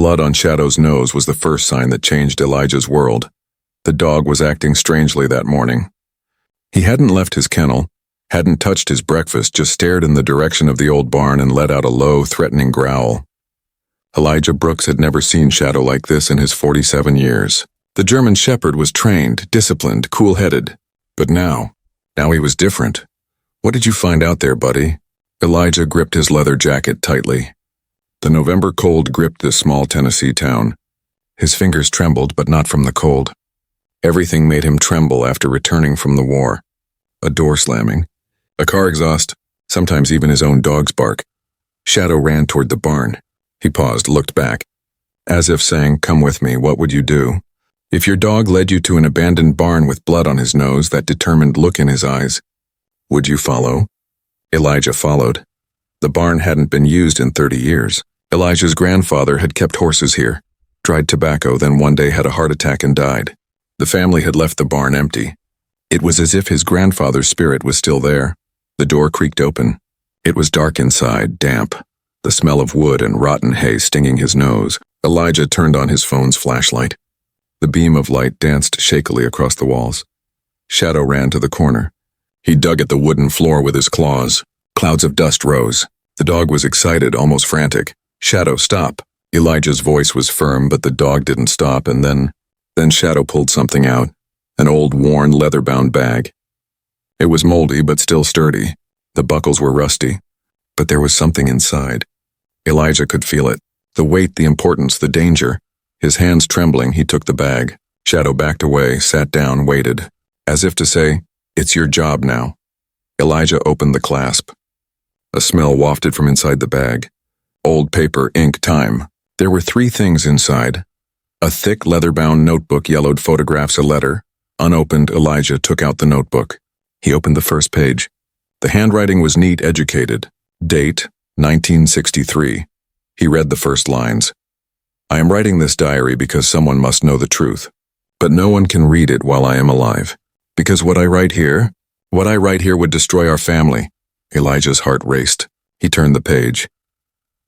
blood on Shadow's nose was the first sign that changed Elijah's world. The dog was acting strangely that morning. He hadn't left his kennel, hadn't touched his breakfast, just stared in the direction of the old barn and let out a low, threatening growl. Elijah Brooks had never seen Shadow like this in his 47 years. The German Shepherd was trained, disciplined, cool-headed. But now he was different. "What did you find out there, buddy?" Elijah gripped his leather jacket tightly. The November cold gripped this small Tennessee town. His fingers trembled, but not from the cold. Everything made him tremble after returning from the war. A door slamming, a car exhaust, sometimes even his own dog's bark. Shadow ran toward the barn. He paused, looked back, as if saying, "Come with me, what would you do?" If your dog led you to an abandoned barn with blood on his nose, that determined look in his eyes, would you follow? Elijah followed. The barn hadn't been used in 30 years. Elijah's grandfather had kept horses here, dried tobacco, then one day had a heart attack and died. The family had left the barn empty. It was as if his grandfather's spirit was still there. The door creaked open. It was dark inside, damp, the smell of wood and rotten hay stinging his nose. Elijah turned on his phone's flashlight. The beam of light danced shakily across the walls. Shadow ran to the corner. He dug at the wooden floor with his claws. Clouds of dust rose. The dog was excited, almost frantic. "Shadow, stop." Elijah's voice was firm, but the dog didn't stop, and then Shadow pulled something out, an old, worn, leather-bound bag. It was moldy, but still sturdy. The buckles were rusty, but there was something inside. Elijah could feel it. The weight, the importance, the danger. His hands trembling, he took the bag. Shadow backed away, sat down, waited, as if to say, "It's your job now." Elijah opened the clasp. A smell wafted from inside the bag. Old paper, ink, time. There were 3 things inside. A thick, leather-bound notebook, yellowed photographs, a letter. Unopened, Elijah took out the notebook. He opened the first page. The handwriting was neat, educated. Date, 1963. He read the first lines. "I am writing this diary because someone must know the truth. But no one can read it while I am alive. Because what I write here would destroy our family." Elijah's heart raced. He turned the page.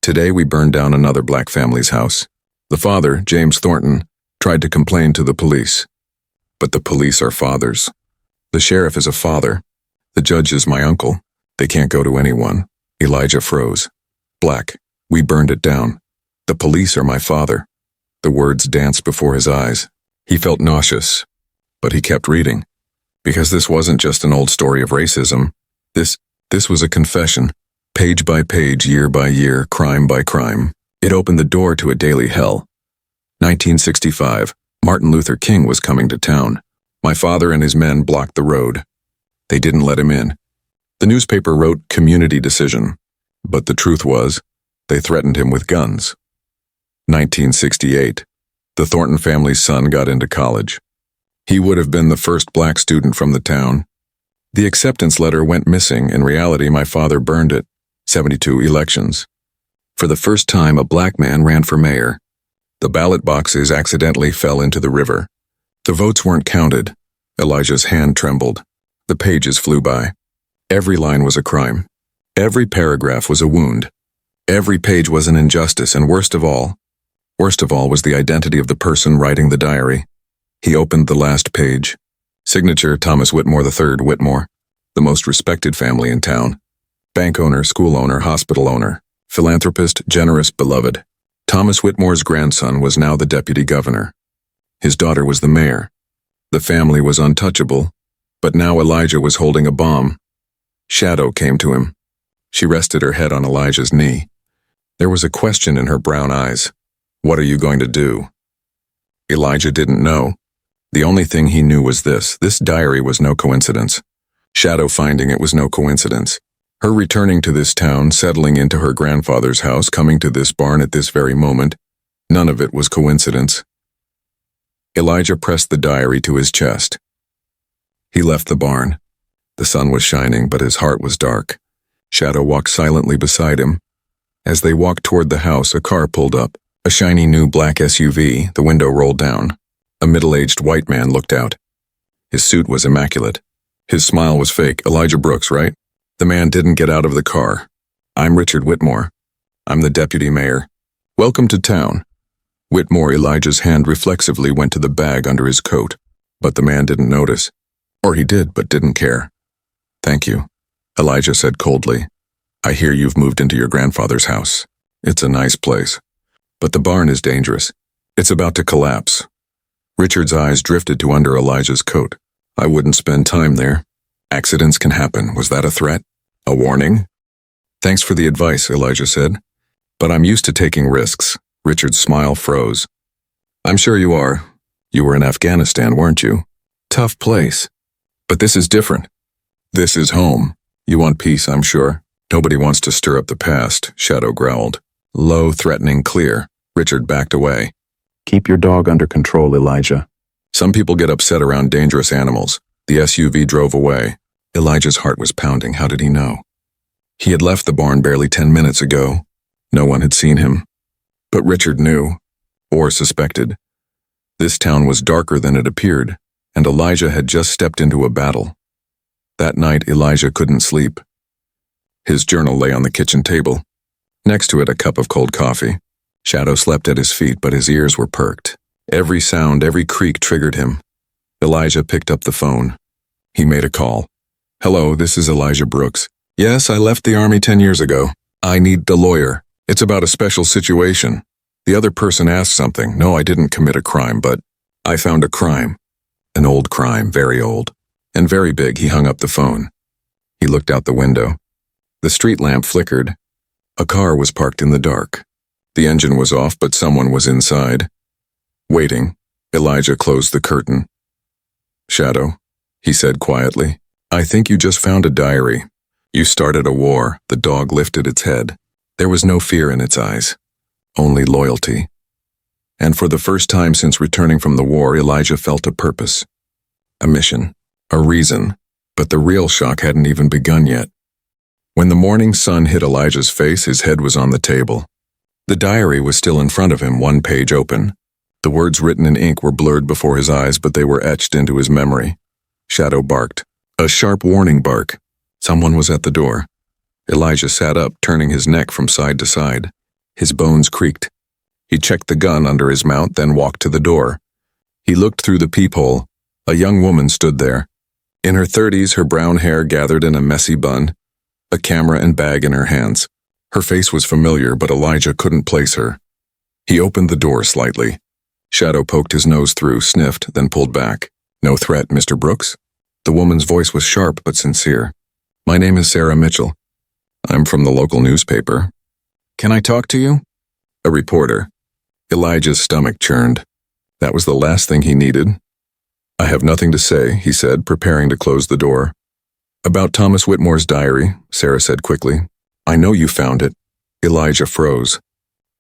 "Today we burned down another black family's house. The father, James Thornton, tried to complain to the police. But the police are fathers. The sheriff is a father. The judge is my uncle. They can't go to anyone." Elijah froze. "Black. We burned it down. The police are my father." The words danced before his eyes. He felt nauseous, but he kept reading. Because this wasn't just an old story of racism. This was a confession, page by page, year by year, crime by crime. It opened the door to a daily hell. 1965, Martin Luther King was coming to town. My father and his men blocked the road. They didn't let him in. The newspaper wrote community decision, but the truth was, they threatened him with guns. 1968, the Thornton family's son got into college. He would have been the first black student from the town. The acceptance letter went missing. In reality, my father burned it. 72 elections. For the first time, a black man ran for mayor. The ballot boxes accidentally fell into the river. The votes weren't counted. Elijah's hand trembled. The pages flew by. Every line was a crime. Every paragraph was a wound. Every page was an injustice, and worst of all was the identity of the person writing the diary. He opened the last page. Signature, Thomas Whitmore III, Whitmore, the most respected family in town. Bank owner, school owner, hospital owner, philanthropist, generous, beloved. Thomas Whitmore's grandson was now the deputy governor. His daughter was the mayor. The family was untouchable, but now Elijah was holding a bomb. Shadow came to him. She rested her head on Elijah's knee. There was a question in her brown eyes. "What are you going to do?" Elijah didn't know. The only thing he knew was this diary was no coincidence. Shadow finding it was no coincidence. Her returning to this town, settling into her grandfather's house, coming to this barn at this very moment, none of it was coincidence. Elijah pressed the diary to his chest. He left the barn. The sun was shining, but his heart was dark. Shadow walked silently beside him. As they walked toward the house, a car pulled up. A shiny new black SUV, the window rolled down. A middle-aged white man looked out. His suit was immaculate. His smile was fake. "Elijah Brooks, right?" The man didn't get out of the car. "I'm Richard Whitmore. I'm the deputy mayor. Welcome to town." Whitmore Elijah's hand reflexively went to the bag under his coat, but the man didn't notice. Or he did, but didn't care. "Thank you," Elijah said coldly. "I hear you've moved into your grandfather's house. It's a nice place. But the barn is dangerous. It's about to collapse." Richard's eyes drifted to under Elijah's coat. "I wouldn't spend time there. Accidents can happen. Was that a threat? A warning?" "Thanks for the advice," Elijah said. "But I'm used to taking risks." Richard's smile froze. "I'm sure you are. You were in Afghanistan, weren't you? Tough place. But this is different. This is home. You want peace, I'm sure. Nobody wants to stir up the past," Shadow growled. Low, threatening, clear. Richard backed away. "Keep your dog under control, Elijah. Some people get upset around dangerous animals." The SUV drove away. Elijah's heart was pounding. How did he know? He had left the barn barely 10 minutes ago. No one had seen him. But Richard knew, or suspected. This town was darker than it appeared, and Elijah had just stepped into a battle. That night, Elijah couldn't sleep. His journal lay on the kitchen table. Next to it, a cup of cold coffee. Shadow slept at his feet, but his ears were perked. Every sound, every creak triggered him. Elijah picked up the phone. He made a call. "Hello, this is Elijah Brooks. Yes, I left the Army 10 years ago. I need the lawyer. It's about a special situation. The other person asked something. No, I didn't commit a crime, but I found a crime. An old crime, very old. And very big." He hung up the phone. He looked out the window. The street lamp flickered. A car was parked in the dark. The engine was off, but someone was inside. Waiting, Elijah closed the curtain. "Shadow," he said quietly, "I think you just found a diary. You started a war." The dog lifted its head. There was no fear in its eyes, only loyalty. And for the first time since returning from the war, Elijah felt a purpose. A mission, a reason, but the real shock hadn't even begun yet. When the morning sun hit Elijah's face, his head was on the table. The diary was still in front of him, one page open. The words written in ink were blurred before his eyes, but they were etched into his memory. Shadow barked. A sharp warning bark. Someone was at the door. Elijah sat up, turning his neck from side to side. His bones creaked. He checked the gun under his mount, then walked to the door. He looked through the peephole. A young woman stood there. In her 30s, her brown hair gathered in a messy bun, a camera and bag in her hands. Her face was familiar, but Elijah couldn't place her. He opened the door slightly. Shadow poked his nose through, sniffed, then pulled back. "No threat, Mr. Brooks?" The woman's voice was sharp but sincere. "My name is Sarah Mitchell. I'm from the local newspaper. Can I talk to you?" A reporter. Elijah's stomach churned. That was the last thing he needed. "I have nothing to say," he said, preparing to close the door. "About Thomas Whitmore's diary," Sarah said quickly. "I know you found it." Elijah froze.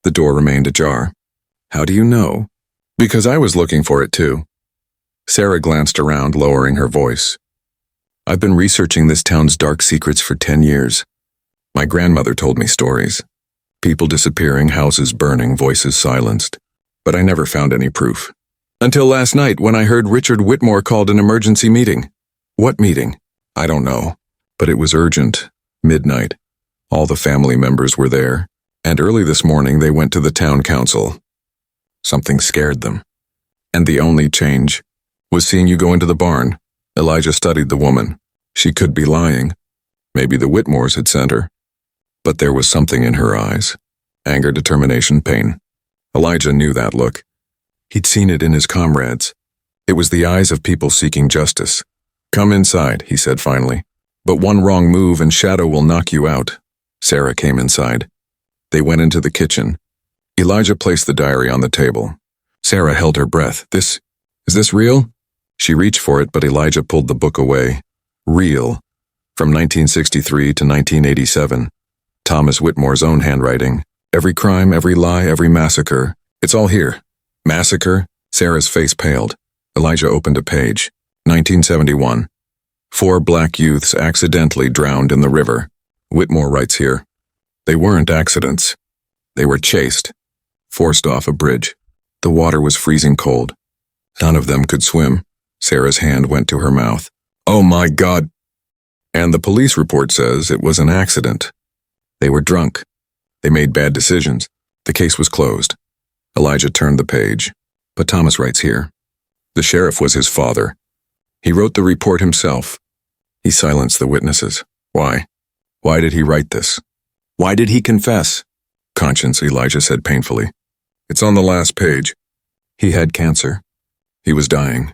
The door remained ajar. "How do you know?" "Because I was looking for it too." Sarah glanced around, lowering her voice. "I've been researching this town's dark secrets for 10 years. My grandmother told me stories. People disappearing, houses burning, voices silenced. But I never found any proof. Until last night when I heard Richard Whitmore called an emergency meeting." "What meeting?" "I don't know. But it was urgent. Midnight. All the family members were there. And early this morning they went to the town council. Something scared them. And the only change was seeing you go into the barn." Elijah studied the woman. She could be lying. Maybe the Whitmores had sent her. But there was something in her eyes. Anger, determination, pain. Elijah knew that look. He'd seen it in his comrades. It was the eyes of people seeking justice. "Come inside," he said finally. "But one wrong move and Shadow will knock you out." Sarah came inside. They went into the kitchen. Elijah placed the diary on the table. Sarah held her breath. Is this real?" She reached for it, but Elijah pulled the book away. Real. From 1963 to 1987. Thomas Whitmore's own handwriting. Every crime, every lie, every massacre. It's all here. Massacre? Sarah's face paled. Elijah opened a page. 1971. 4 black youths accidentally drowned in the river. Whitmore writes here. They weren't accidents. They were chased. Forced off a bridge. The water was freezing cold. None of them could swim. Sarah's hand went to her mouth. Oh my God! And the police report says it was an accident. They were drunk. They made bad decisions. The case was closed. Elijah turned the page. But Thomas writes here. The sheriff was his father. He wrote the report himself. He silenced the witnesses. Why? Why did he write this? Why did he confess? Conscience, Elijah said painfully. It's on the last page. He had cancer. He was dying.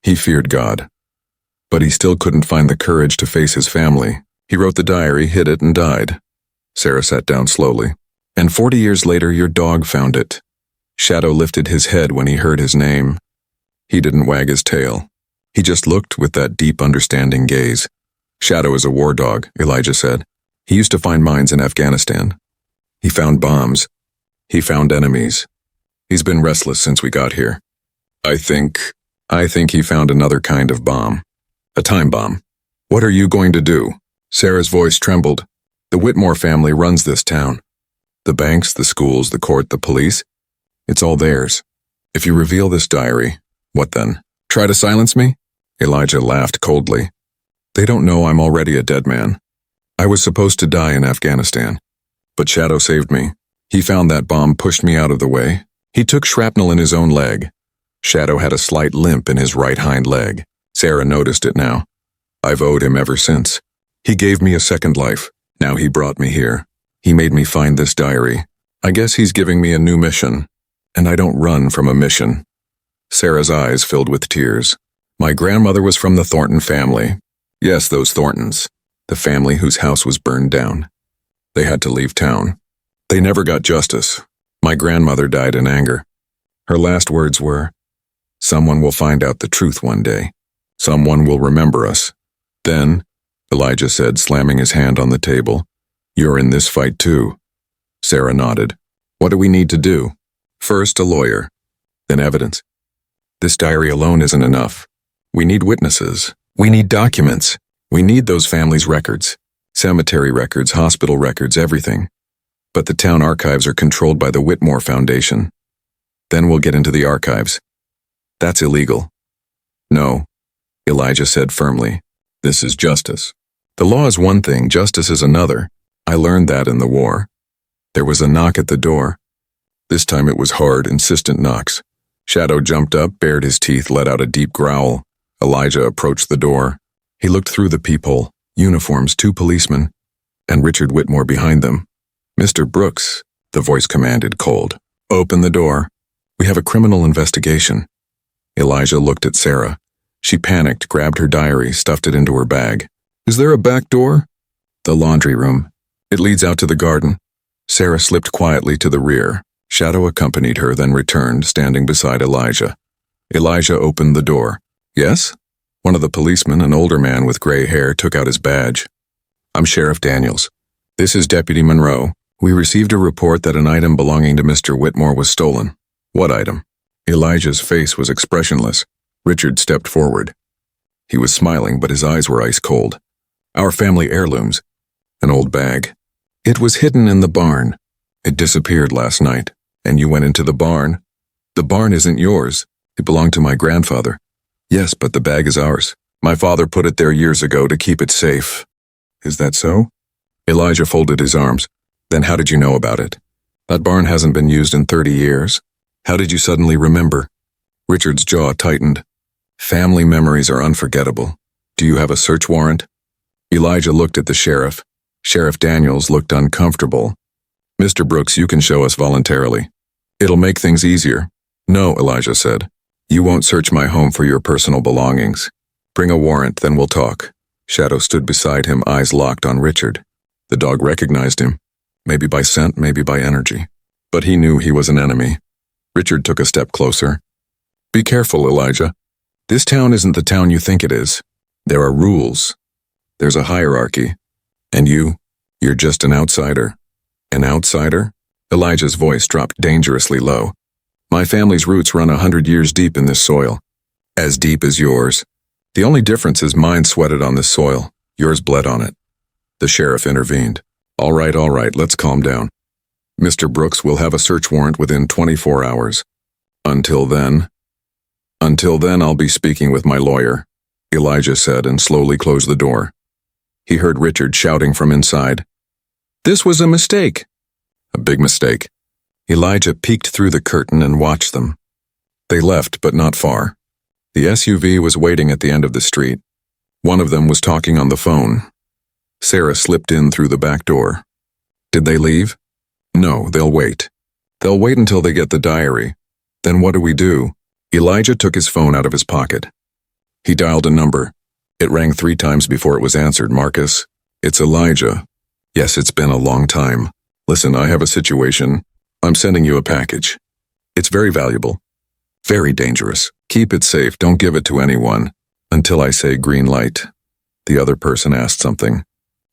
He feared God. But he still couldn't find the courage to face his family. He wrote the diary, hid it, and died. Sarah sat down slowly. And 40 years later, your dog found it. Shadow lifted his head when he heard his name. He didn't wag his tail. He just looked with that deep, understanding gaze. Shadow is a war dog, Elijah said. He used to find mines in Afghanistan. He found bombs. He found enemies. He's been restless since we got here. I think he found another kind of bomb. A time bomb. What are you going to do? Sarah's voice trembled. The Whitmore family runs this town. The banks, the schools, the court, the police. It's all theirs. If you reveal this diary, what then? Try to silence me? Elijah laughed coldly. They don't know I'm already a dead man. I was supposed to die in Afghanistan. But Shadow saved me. He found that bomb, pushed me out of the way. He took shrapnel in his own leg. Shadow had a slight limp in his right hind leg. Sarah noticed it now. I've owed him ever since. He gave me a second life. Now he brought me here. He made me find this diary. I guess he's giving me a new mission. And I don't run from a mission. Sarah's eyes filled with tears. My grandmother was from the Thornton family. Yes, those Thorntons. The family whose house was burned down. They had to leave town. They never got justice. My grandmother died in anger. Her last words were, "Someone will find out the truth one day. Someone will remember us." Then, Elijah said, slamming his hand on the table, "You're in this fight too." Sarah nodded. "What do we need to do?" "First, a lawyer. Then evidence. This diary alone isn't enough. We need witnesses. We need documents. We need those families' records. Cemetery records, hospital records, everything. But the town archives are controlled by the Whitmore Foundation. Then we'll get into the archives. That's illegal." "No," Elijah said firmly. "This is justice. The law is one thing, justice is another. I learned that in the war." There was a knock at the door. This time it was hard, insistent knocks. Shadow jumped up, bared his teeth, let out a deep growl. Elijah approached the door. He looked through the peephole, uniforms, 2 policemen, and Richard Whitmore behind them. "Mr. Brooks," the voice commanded, cold. "Open the door. We have a criminal investigation." Elijah looked at Sarah. She panicked, grabbed her diary, stuffed it into her bag. "Is there a back door?" "The laundry room. It leads out to the garden." Sarah slipped quietly to the rear. Shadow accompanied her, then returned, standing beside Elijah. Elijah opened the door. "Yes?" One of the policemen, an older man with gray hair, took out his badge. "I'm Sheriff Daniels. This is Deputy Monroe. We received a report that an item belonging to Mr. Whitmore was stolen." "What item?" Elijah's face was expressionless. Richard stepped forward. He was smiling, but his eyes were ice cold. "Our family heirlooms. An old bag. It was hidden in the barn. It disappeared last night, and you went into the barn. The barn isn't yours. It belonged to my grandfather." "Yes, but the bag is ours. My father put it there years ago to keep it safe." "Is that so?" Elijah folded his arms. "Then how did you know about it? That barn hasn't been used in 30 years. How did you suddenly remember?" Richard's jaw tightened. "Family memories are unforgettable. Do you have a search warrant?" Elijah looked at the sheriff. Sheriff Daniels looked uncomfortable. "Mr. Brooks, you can show us voluntarily. It'll make things easier." "No," Elijah said. "You won't search my home for your personal belongings. Bring a warrant, then we'll talk." Shadow stood beside him, eyes locked on Richard. The dog recognized him, maybe by scent, maybe by energy. But he knew he was an enemy. Richard took a step closer. "Be careful, Elijah. This town isn't the town you think it is. There are rules. There's a hierarchy. And you're just an outsider." "An outsider?" Elijah's voice dropped dangerously low. "My family's roots run 100 years deep in this soil. As deep as yours. The only difference is mine sweated on this soil. Yours bled on it." The sheriff intervened. All right, let's calm down. Mr. Brooks will have a search warrant within 24 hours. Until then, I'll be speaking with my lawyer," Elijah said, and slowly closed the door. He heard Richard shouting from inside. "This was a mistake." "A big mistake. Elijah peeked through the curtain and watched them. They left, but not far. The SUV was waiting at the end of the street. One of them was talking on the phone. Sarah slipped in through the back door. Did they leave? No, they'll wait. They'll wait until they get the diary. Then what do we do? Elijah took his phone out of his pocket. He dialed a number. It rang 3 times before it was answered. Marcus, it's Elijah. Yes, it's been a long time. Listen, I have a situation. I'm sending you a package. It's very valuable. Very dangerous. Keep it safe. Don't give it to anyone. Until I say green light. The other person asked something.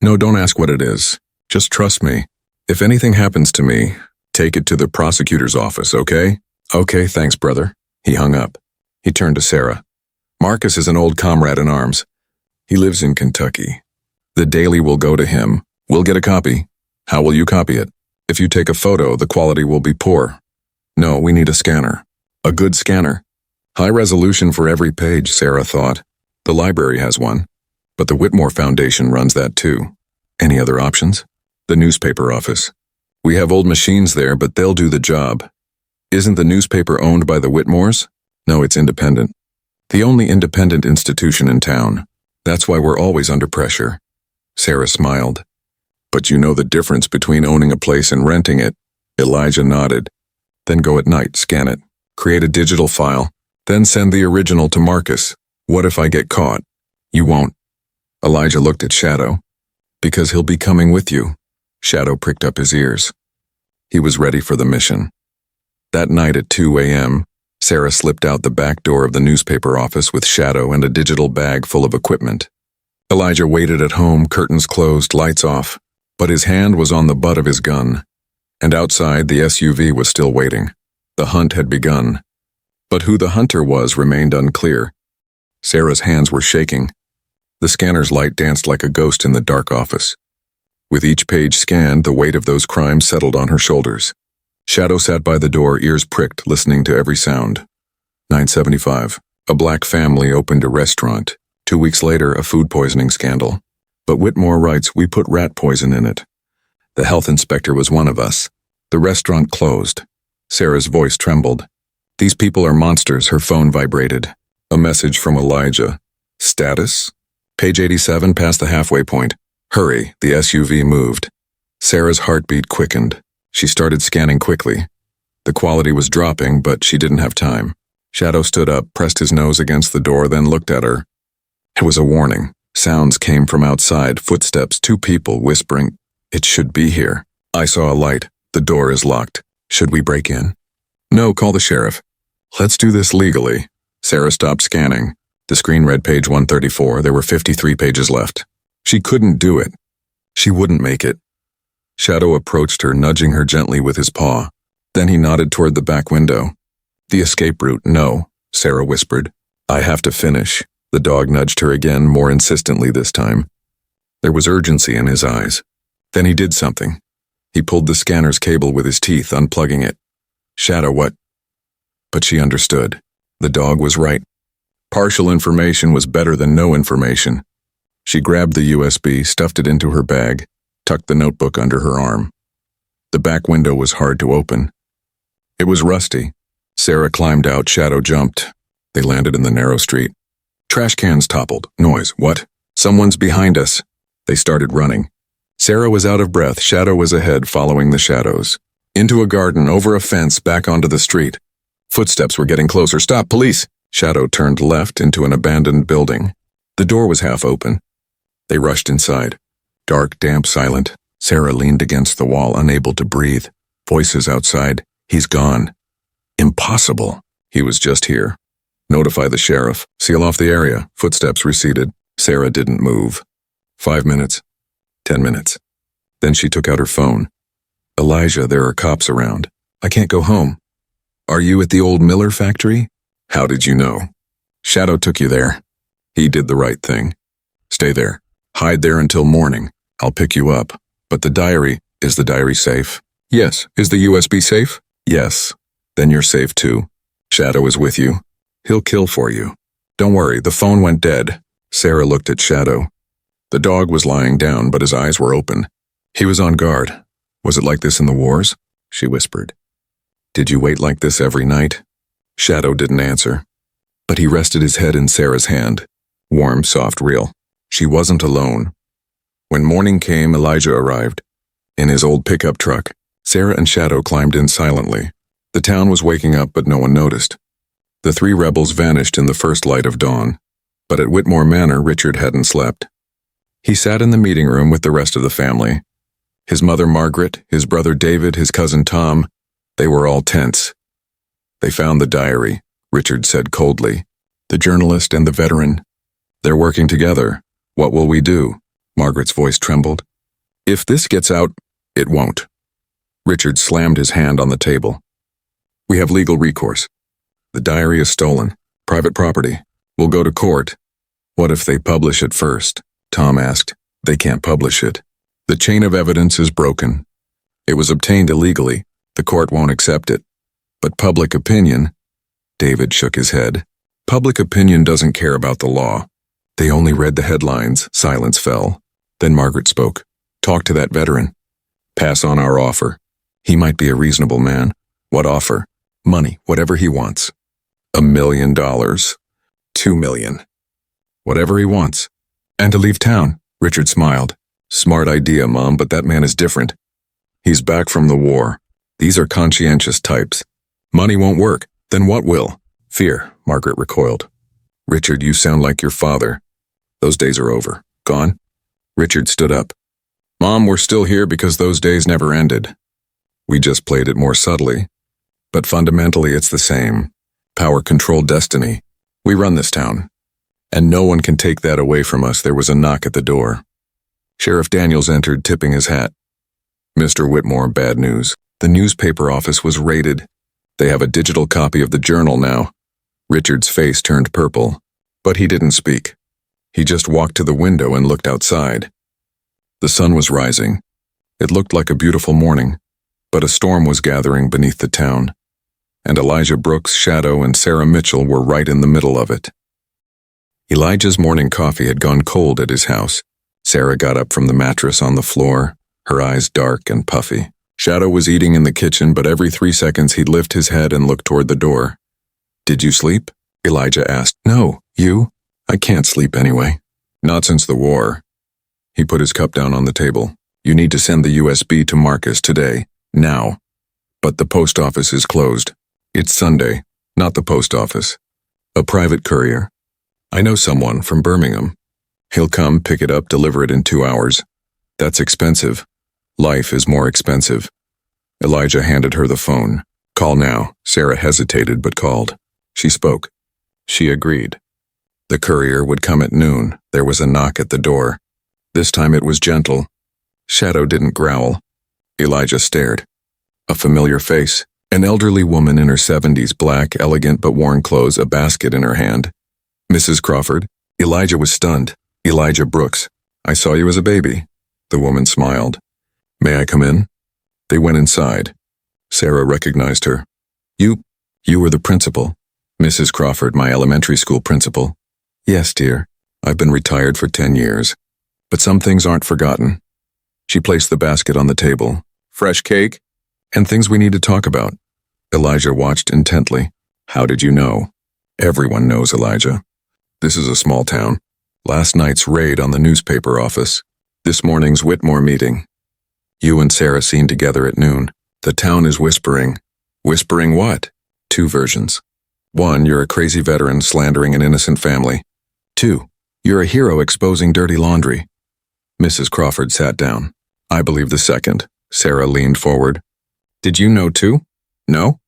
No, don't ask what it is. Just trust me. If anything happens to me, take it to the prosecutor's office, okay? Okay, thanks, brother. He hung up. He turned to Sarah. Marcus is an old comrade in arms. He lives in Kentucky. The daily will go to him. We'll get a copy. How will you copy it? If you take a photo, the quality will be poor. No, we need a scanner. A good scanner. High resolution for every page, Sarah thought. The library has one. But the Whitmore Foundation runs that too. Any other options? The newspaper office. We have old machines there, but they'll do the job. Isn't the newspaper owned by the Whitmores? No, it's independent. The only independent institution in town. That's why we're always under pressure. Sarah smiled. But you know the difference between owning a place and renting it. Elijah nodded. Then go at night, scan it. Create a digital file. Then send the original to Marcus. What if I get caught? You won't. Elijah looked at Shadow. Because he'll be coming with you. Shadow pricked up his ears. He was ready for the mission. That night at 2 a.m., Sarah slipped out the back door of the newspaper office with Shadow and a digital bag full of equipment. Elijah waited at home, curtains closed, lights off, but his hand was on the butt of his gun. And outside, the SUV was still waiting. The hunt had begun. But who the hunter was remained unclear. Sarah's hands were shaking. The scanner's light danced like a ghost in the dark office. With each page scanned, the weight of those crimes settled on her shoulders. Shadow sat by the door, ears pricked, listening to every sound. 975. A black family opened a restaurant. 2 weeks later, a food poisoning scandal. But Whitmore writes, we put rat poison in it. The health inspector was one of us. The restaurant closed. Sarah's voice trembled. These people are monsters. Her phone vibrated. A message from Elijah. Status? Page 87 past the halfway point. Hurry, the SUV moved. Sarah's heartbeat quickened. She started scanning quickly. The quality was dropping, but she didn't have time. Shadow stood up, pressed his nose against the door, then looked at her. It was a warning. Sounds came from outside, footsteps, 2 people whispering, it should be here. I saw a light. The door is locked. Should we break in? No, call the sheriff. Let's do this legally. Sarah stopped scanning. The screen read page 134. There were 53 pages left. She couldn't do it. She wouldn't make it. Shadow approached her, nudging her gently with his paw. Then he nodded toward the back window. The escape route, no, Sarah whispered. I have to finish. The dog nudged her again, more insistently this time. There was urgency in his eyes. Then he did something. He pulled the scanner's cable with his teeth, unplugging it. Shadow, what? But she understood. The dog was right. Partial information was better than no information. She grabbed the USB, stuffed it into her bag, tucked the notebook under her arm. The back window was hard to open. It was rusty. Sarah climbed out, Shadow jumped. They landed in the narrow street. Trash cans toppled. Noise. What? Someone's behind us. They started running. Sarah was out of breath. Shadow was ahead, following the shadows. Into a garden, over a fence, back onto the street. Footsteps were getting closer. Stop, police! Shadow turned left into an abandoned building. The door was half open. They rushed inside. Dark, damp, silent. Sarah leaned against the wall, unable to breathe. Voices outside. He's gone. Impossible. He was just here. Notify the sheriff. Seal off the area. Footsteps receded. Sarah didn't move. 5 minutes. 10 minutes. Then she took out her phone. Elijah, there are cops around. I can't go home. Are you at the old Miller factory? How did you know? Shadow took you there. He did the right thing. Stay there. Hide there until morning. I'll pick you up. But the diary, is the diary safe? Yes. Is the USB safe? Yes. Then you're safe too. Shadow is with you. He'll kill for you. Don't worry, the phone went dead. Sarah looked at Shadow. The dog was lying down, but his eyes were open. He was on guard. Was it like this in the wars? She whispered. Did you wait like this every night? Shadow didn't answer, but he rested his head in Sarah's hand. Warm, soft, real. She wasn't alone. When morning came, Elijah arrived. In his old pickup truck, Sarah and Shadow climbed in silently. The town was waking up, but no one noticed. The three rebels vanished in the first light of dawn, but at Whitmore Manor, Richard hadn't slept. He sat in the meeting room with the rest of the family. His mother Margaret, his brother David, his cousin Tom, they were all tense. They found the diary, Richard said coldly. The journalist and the veteran. They're working together. What will we do? Margaret's voice trembled. If this gets out, it won't. Richard slammed his hand on the table. We have legal recourse. The diary is stolen. Private property. We'll go to court. What if they publish it first? Tom asked. They can't publish it. The chain of evidence is broken. It was obtained illegally. The court won't accept it. But public opinion? David shook his head. Public opinion doesn't care about the law. They only read the headlines. Silence fell. Then Margaret spoke. Talk to that veteran. Pass on our offer. He might be a reasonable man. What offer? Money, whatever he wants. $1 million. $2 million. Whatever he wants. And to leave town. Richard smiled. Smart idea, Mom, but that man is different. He's back from the war. These are conscientious types. Money won't work. Then what will? Fear, Margaret recoiled. Richard, you sound like your father. Those days are over. Gone? Richard stood up. Mom, we're still here because those days never ended. We just played it more subtly. But fundamentally it's the same. Power, control, destiny. We run this town. And no one can take that away from us. There was a knock at the door. Sheriff Daniels entered, tipping his hat. Mr. Whitmore, bad news. The newspaper office was raided. They have a digital copy of the journal now. Richard's face turned purple, but he didn't speak. He just walked to the window and looked outside. The sun was rising. It looked like a beautiful morning, but a storm was gathering beneath the town, and Elijah Brooks, Shadow, and Sarah Mitchell were right in the middle of it. Elijah's morning coffee had gone cold at his house. Sarah got up from the mattress on the floor, her eyes dark and puffy. Shadow was eating in the kitchen, but every 3 seconds he'd lift his head and look toward the door. Did you sleep? Elijah asked. No, you? I can't sleep anyway. Not since the war. He put his cup down on the table. You need to send the USB to Marcus today, now. But the post office is closed. It's Sunday, not the post office. A private courier. I know someone from Birmingham. He'll come, pick it up, deliver it in 2 hours. That's expensive. Life is more expensive. Elijah handed her the phone. Call now. Sarah hesitated but called. She spoke. She agreed. The courier would come at noon. There was a knock at the door. This time it was gentle. Shadow didn't growl. Elijah stared. A familiar face. An elderly woman in her 70s, black, elegant but worn clothes, a basket in her hand. Mrs. Crawford. Elijah was stunned. Elijah Brooks. I saw you as a baby. The woman smiled. May I come in? They went inside. Sarah recognized her. You were the principal. Mrs. Crawford, my elementary school principal. Yes, dear. I've been retired for 10 years. But some things aren't forgotten. She placed the basket on the table. Fresh cake? And things we need to talk about. Elijah watched intently. How did you know? Everyone knows, Elijah. This is a small town. Last night's raid on the newspaper office. This morning's Whitmore meeting. You and Sarah seen together at noon. The town is whispering. Whispering what? 2 versions. 1, you're a crazy veteran slandering an innocent family. 2, you're a hero exposing dirty laundry. Mrs. Crawford sat down. I believe the second. Sarah leaned forward. Did you know too? No?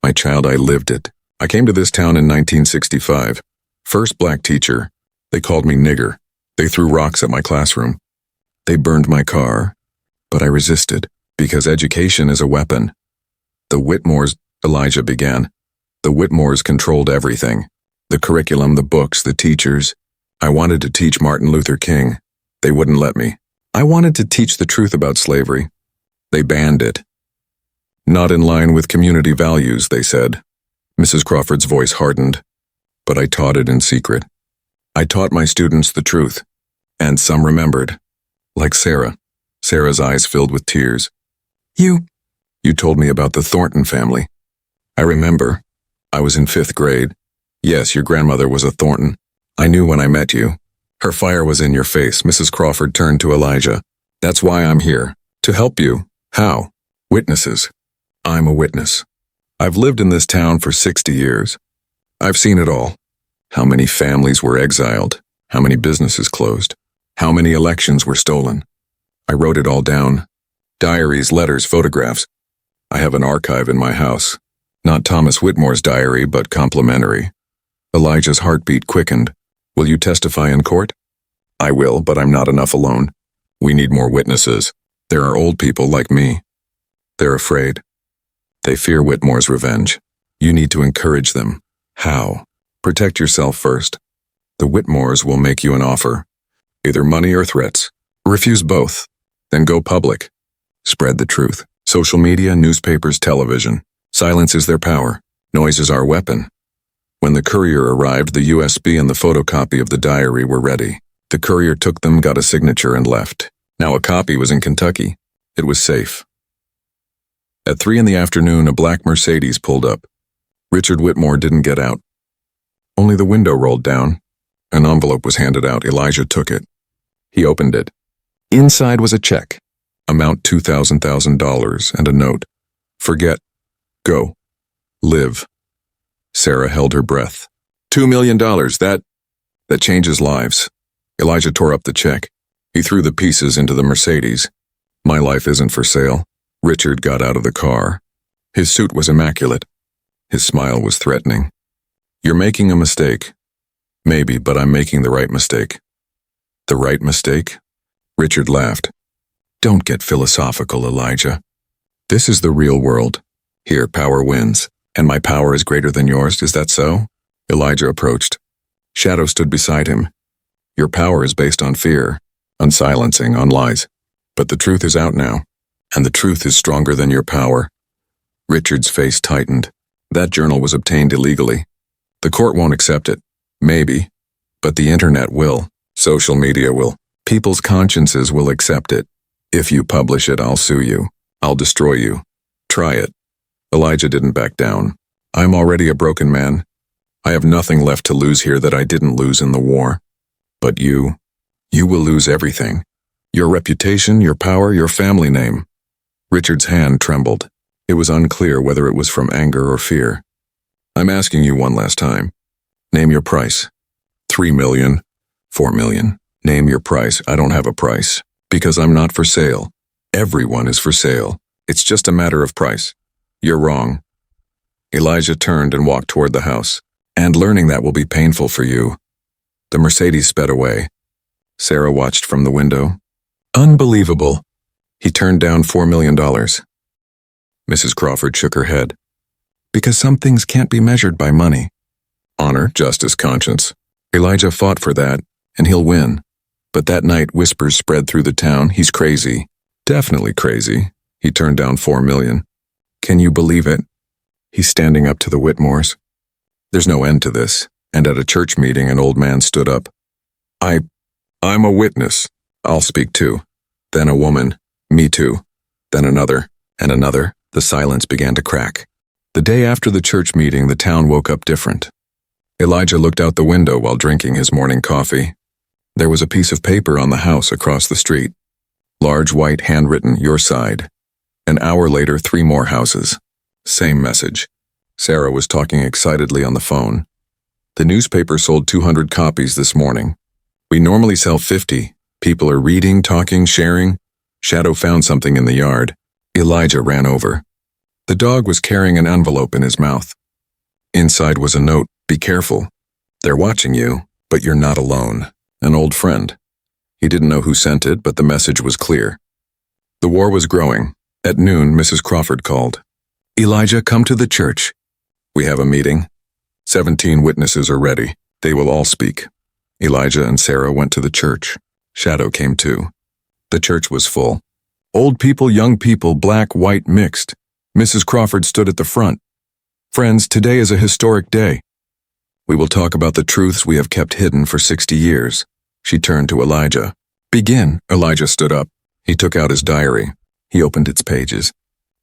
My child, I lived it. I came to this town in 1965. First black teacher. They called me nigger. They threw rocks at my classroom. They burned my car. But I resisted, because education is a weapon. The Whitmores, Elijah began. The Whitmores controlled everything. The curriculum, the books, the teachers. I wanted to teach Martin Luther King. They wouldn't let me. I wanted to teach the truth about slavery. They banned it. Not in line with community values, they said. Mrs. Crawford's voice hardened. But I taught it in secret. I taught my students the truth. And some remembered. Like Sarah. Sarah's eyes filled with tears. You told me about the Thornton family. I remember. I was in 5th grade. Yes, your grandmother was a Thornton. I knew when I met you. Her fire was in your face. Mrs. Crawford turned to Elijah. That's why I'm here. To help you. How? Witnesses. I'm a witness. I've lived in this town for 60 years. I've seen it all. How many families were exiled? How many businesses closed? How many elections were stolen? I wrote it all down. Diaries, letters, photographs. I have an archive in my house. Not Thomas Whitmore's diary, but complimentary. Elijah's heartbeat quickened. Will you testify in court? I will, but I'm not enough alone. We need more witnesses. There are old people like me. They're afraid. They fear Whitmore's revenge. You need to encourage them. How? Protect yourself first. The Whitmores will make you an offer. Either money or threats. Refuse both. Then go public. Spread the truth. Social media, newspapers, television. Silence is their power. Noise is our weapon. When the courier arrived, the USB and the photocopy of the diary were ready. The courier took them, got a signature, and left. Now a copy was in Kentucky. It was safe. At 3 in the afternoon, a black Mercedes pulled up. Richard Whitmore didn't get out. Only the window rolled down. An envelope was handed out. Elijah took it. He opened it. Inside was a check. Amount $2,000 and a note. Forget. Go. Live. Sarah held her breath. $2 million, that changes lives. Elijah tore up the check. He threw the pieces into the Mercedes. My life isn't for sale. Richard got out of the car. His suit was immaculate. His smile was threatening. You're making a mistake. Maybe, but I'm making the right mistake. The right mistake? Richard laughed. Don't get philosophical, Elijah. This is the real world. Here, power wins. And my power is greater than yours, is that so? Elijah approached. Shadow stood beside him. Your power is based on fear, on silencing, on lies. But the truth is out now, and the truth is stronger than your power. Richard's face tightened. That journal was obtained illegally. The court won't accept it. Maybe. But the internet will. Social media will. People's consciences will accept it. If you publish it, I'll sue you. I'll destroy you. Try it. Elijah didn't back down. I'm already a broken man. I have nothing left to lose here that I didn't lose in the war. But you will lose everything. Your reputation, your power, your family name. Richard's hand trembled. It was unclear whether it was from anger or fear. I'm asking you one last time. Name your price. 3 million, 4 million. Name your price. I don't have a price. Because I'm not for sale. Everyone is for sale. It's just a matter of price. You're wrong. Elijah turned and walked toward the house. And learning that will be painful for you. The Mercedes sped away. Sarah watched from the window. Unbelievable. He turned down $4 million. Mrs. Crawford shook her head. Because some things can't be measured by money. Honor, justice, conscience. Elijah fought for that, and he'll win. But that night, whispers spread through the town. He's crazy. Definitely crazy. He turned down $4 million. Can you believe it? He's standing up to the Whitmores. There's no end to this, and at a church meeting, an old man stood up. I'm a witness. I'll speak too. Then a woman. Me too. Then another, and another. The silence began to crack. The day after the church meeting, the town woke up different. Elijah looked out the window while drinking his morning coffee. There was a piece of paper on the house across the street. Large white handwritten, your side. An hour later, 3 more houses. Same message. Sarah was talking excitedly on the phone. The newspaper sold 200 copies this morning. We normally sell 50. People are reading, talking, sharing. Shadow found something in the yard. Elijah ran over. The dog was carrying an envelope in his mouth. Inside was a note. Be careful. They're watching you, but you're not alone. An old friend. He didn't know who sent it, but the message was clear. The war was growing. At noon, Mrs. Crawford called. Elijah, come to the church. We have a meeting. 17 witnesses are ready. They will all speak. Elijah and Sarah went to the church. Shadow came too. The church was full. Old people, young people, black, white, mixed. Mrs. Crawford stood at the front. Friends, today is a historic day. We will talk about the truths we have kept hidden for 60 years. She turned to Elijah. Begin. Elijah stood up. He took out his diary. He opened its pages.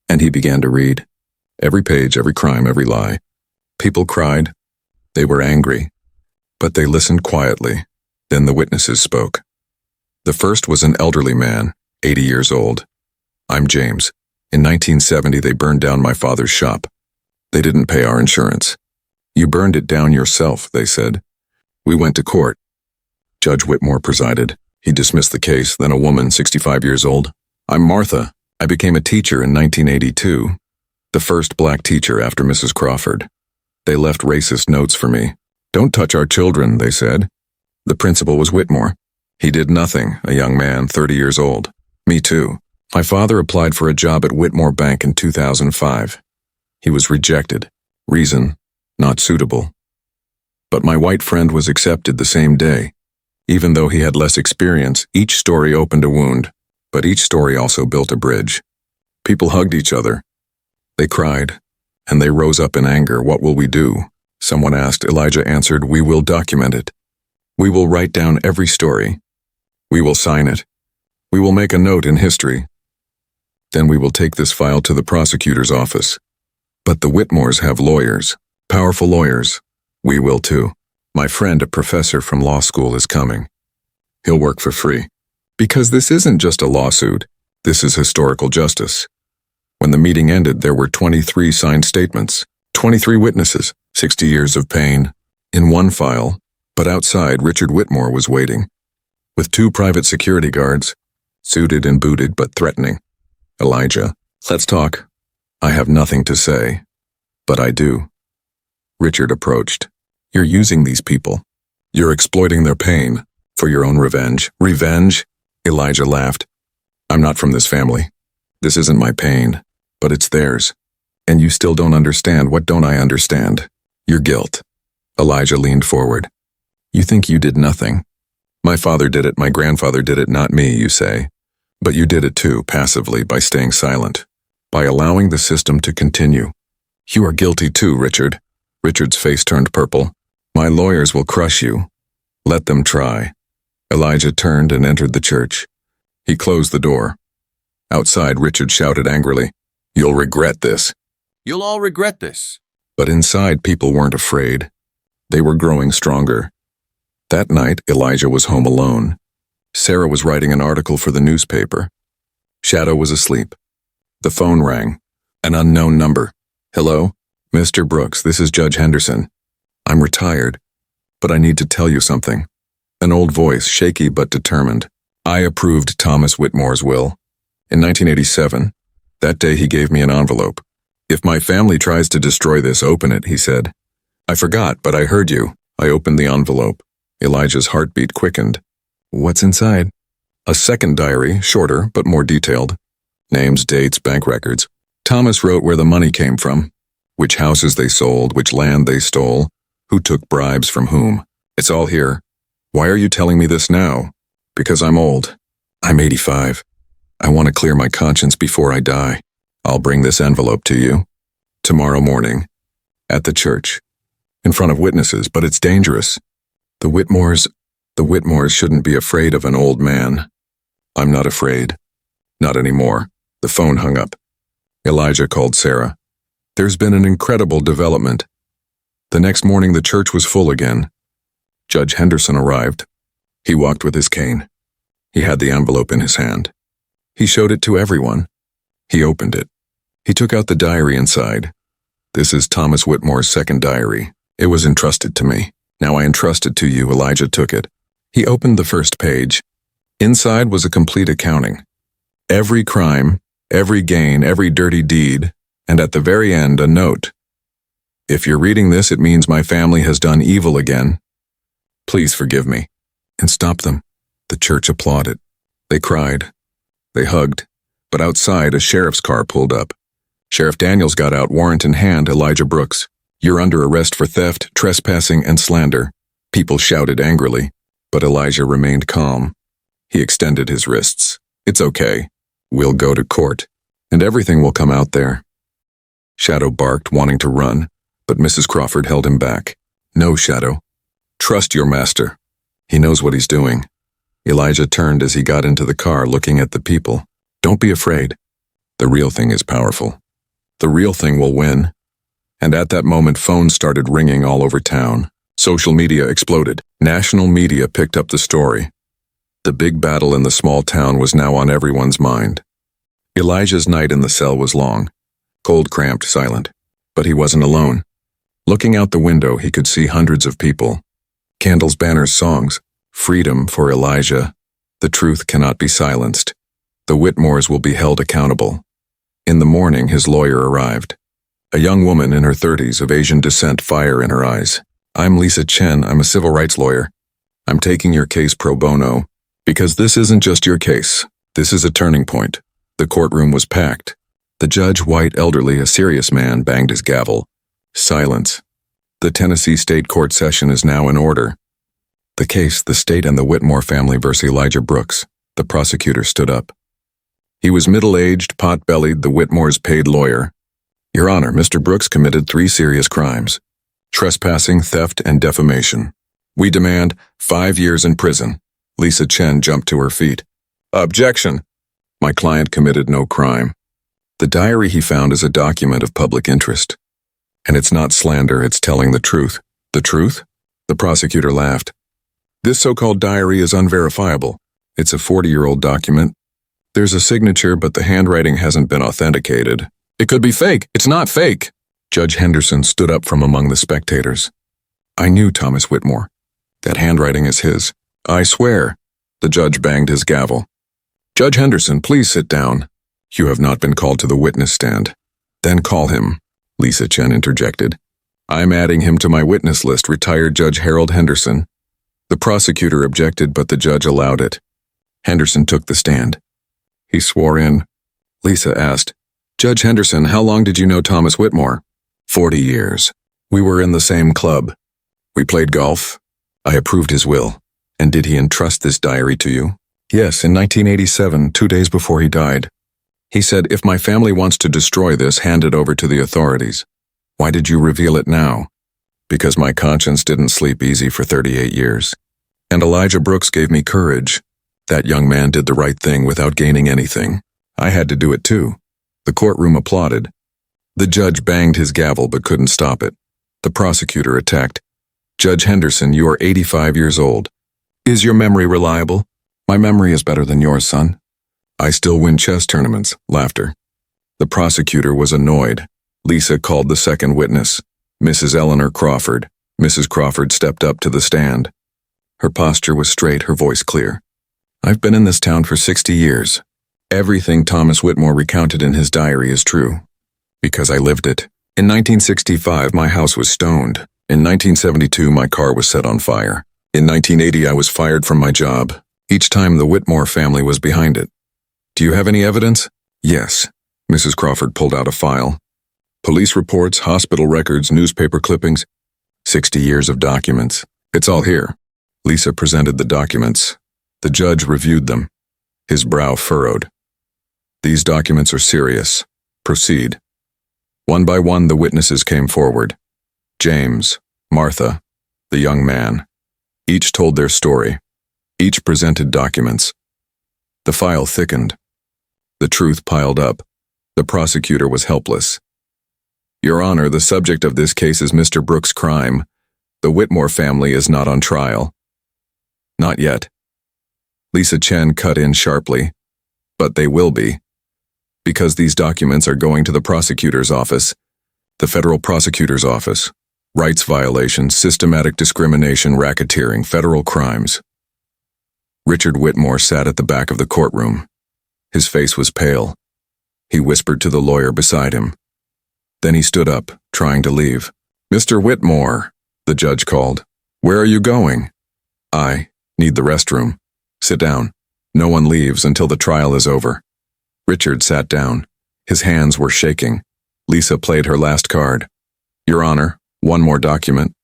And he began to read. Every page, every crime, every lie. People cried. They were angry. But they listened quietly. Then the witnesses spoke. The first was an elderly man, 80 years old. I'm James. In 1970, they burned down my father's shop. They didn't pay our insurance. You burned it down yourself, they said. We went to court. Judge Whitmore presided. He dismissed the case, then a woman, 65 years old. I'm Martha. I became a teacher in 1982. The first black teacher after Mrs. Crawford. They left racist notes for me. Don't touch our children, they said. The principal was Whitmore. He did nothing, a young man, 30 years old. Me too. My father applied for a job at Whitmore Bank in 2005. He was rejected. Reason, not suitable. But my white friend was accepted the same day. Even though he had less experience, each story opened a wound, but each story also built a bridge. People hugged each other. They cried, and they rose up in anger. What will we do? Someone asked. Elijah answered, we will document it. We will write down every story. We will sign it. We will make a note in history. Then we will take this file to the prosecutor's office. But the Whitmores have lawyers, powerful lawyers. We will too. My friend, a professor from law school, is coming. He'll work for free. Because this isn't just a lawsuit. This is historical justice. When the meeting ended, there were 23 signed statements, 23 witnesses, 60 years of pain, in one file, but outside Richard Whitmore was waiting, with 2 private security guards, suited and booted but threatening. Elijah, let's talk. I have nothing to say, but I do. Richard approached. You're using these people. You're exploiting their pain for your own revenge. Revenge? Elijah laughed. I'm not from this family. This isn't my pain, but it's theirs. And you still don't understand. What don't I understand? Your guilt. Elijah leaned forward. You think you did nothing. My father did it, my grandfather did it, not me, you say. But you did it too, passively, by staying silent, by allowing the system to continue. You are guilty too, Richard. Richard's face turned purple. My lawyers will crush you. Let them try. Elijah turned and entered the church. He closed the door. Outside, Richard shouted angrily, You'll regret this. You'll all regret this. But inside, people weren't afraid. They were growing stronger. That night, Elijah was home alone. Sarah was writing an article for the newspaper. Shadow was asleep. The phone rang. An unknown number. Hello? Mr. Brooks, this is Judge Henderson. I'm retired, but I need to tell you something. An old voice, shaky but determined. I approved Thomas Whitmore's will. In 1987, that day he gave me an envelope. If my family tries to destroy this, open it, he said. I forgot, but I heard you. I opened the envelope. Elijah's heartbeat quickened. What's inside? A second diary, shorter but more detailed. Names, dates, bank records. Thomas wrote where the money came from, which houses they sold, which land they stole, who took bribes from whom. It's all here. Why are you telling me this now? Because I'm old. I'm 85. I want to clear my conscience before I die. I'll bring this envelope to you. Tomorrow morning. At the church. In front of witnesses, but it's dangerous. The Whitmores shouldn't be afraid of an old man. I'm not afraid. Not anymore. The phone hung up. Elijah called Sarah. There's been an incredible development. The next morning the church was full again. Judge Henderson arrived. He walked with his cane. He had the envelope in his hand. He showed it to everyone. He opened it. He took out the diary inside. This is Thomas Whitmore's second diary. It was entrusted to me. Now I entrust it to you. Elijah took it. He opened the first page. Inside was a complete accounting. Every crime, every gain, every dirty deed, and at the very end a note. If you're reading this, it means my family has done evil again. Please forgive me. And stop them. The church applauded. They cried. They hugged. But outside, a sheriff's car pulled up. Sheriff Daniels got out, warrant in hand. Elijah Brooks, you're under arrest for theft, trespassing, and slander. People shouted angrily, but Elijah remained calm. He extended his wrists. It's okay. We'll go to court, and everything will come out there. Shadow barked, wanting to run, but Mrs. Crawford held him back. No, Shadow. Trust your master. He knows what he's doing. Elijah turned as he got into the car, looking at the people. Don't be afraid. The real thing is powerful. The real thing will win. And at that moment, phones started ringing all over town. Social media exploded. National media picked up the story. The big battle in the small town was now on everyone's mind. Elijah's night in the cell was long, cold, cramped, silent. But he wasn't alone. Looking out the window, he could see hundreds of people. Candles, banners, songs. Freedom for Elijah. The truth cannot be silenced. The Whitmores will be held accountable. In the morning, his lawyer arrived. A young woman in her 30s of Asian descent, fire in her eyes. "I'm Lisa Chen. I'm a civil rights lawyer. I'm taking your case pro bono. Because this isn't just your case. This is a turning point." The courtroom was packed. The judge, white, elderly, a serious man, banged his gavel. Silence. The Tennessee State Court session is now in order. The case, the state and the Whitmore family versus Elijah Brooks. The prosecutor stood up. He was middle-aged, pot-bellied, the Whitmore's paid lawyer. "Your Honor, Mr. Brooks committed 3 serious crimes: trespassing, theft, and defamation. We demand 5 years in prison." Lisa Chen jumped to her feet. "Objection! My client committed no crime. The diary he found is a document of public interest. And it's not slander, it's telling the truth." "The truth?" The prosecutor laughed. "This so-called diary is unverifiable. It's a 40-year-old document. There's a signature, but the handwriting hasn't been authenticated. It could be fake. It's not fake." Judge Henderson stood up from among the spectators. "I knew Thomas Whitmore. That handwriting is his. I swear." The judge banged his gavel. "Judge Henderson, please sit down. You have not been called to the witness stand." "Then call him," Lisa Chen interjected. "I'm adding him to my witness list," retired Judge Harold Henderson. The prosecutor objected, but the judge allowed it. Henderson took the stand. He swore in. Lisa asked, "Judge Henderson, how long did you know Thomas Whitmore?" 40 years. We were in the same club. We played golf. I approved his will. And did he entrust this diary to you?" "Yes, in 1987, 2 days before he died. He said, 'If my family wants to destroy this, hand it over to the authorities.' Why did you reveal it now?" "Because my conscience didn't sleep easy for 38 years. And Elijah Brooks gave me courage. That young man did the right thing without gaining anything. I had to do it too." The courtroom applauded. The judge banged his gavel but couldn't stop it. The prosecutor attacked. "Judge Henderson, you are 85 years old. Is your memory reliable?" "My memory is better than yours, son." "I still win chess tournaments." Laughter. The prosecutor was annoyed. Lisa called the second witness, Mrs. Eleanor Crawford. Mrs. Crawford stepped up to the stand. Her posture was straight, her voice clear. "I've been in this town for 60 years. Everything Thomas Whitmore recounted in his diary is true. Because I lived it. In 1965, my house was stoned. In 1972, my car was set on fire. In 1980, I was fired from my job. Each time the Whitmore family was behind it. Do you have any evidence?" "Yes." Mrs. Crawford pulled out a file. "Police reports, hospital records, newspaper clippings. 60 years of documents. It's all here." Lisa presented the documents. The judge reviewed them. His brow furrowed. "These documents are serious. Proceed." One by one, the witnesses came forward. James, Martha, the young man. Each told their story. Each presented documents. The file thickened. The truth piled up. The prosecutor was helpless. "Your Honor, the subject of this case is Mr. Brooks' crime. The Whitmore family is not on trial." "Not yet." Lisa Chen cut in sharply. "But they will be. Because these documents are going to the prosecutor's office. The federal prosecutor's office. Rights violations, systematic discrimination, racketeering, federal crimes." Richard Whitmore sat at the back of the courtroom. His face was pale. He whispered to the lawyer beside him. Then he stood up, trying to leave. "Mr. Whitmore," the judge called. "Where are you going?" "I need the restroom." "Sit down. No one leaves until the trial is over." Richard sat down. His hands were shaking. Lisa played her last card. "Your Honor, one more document.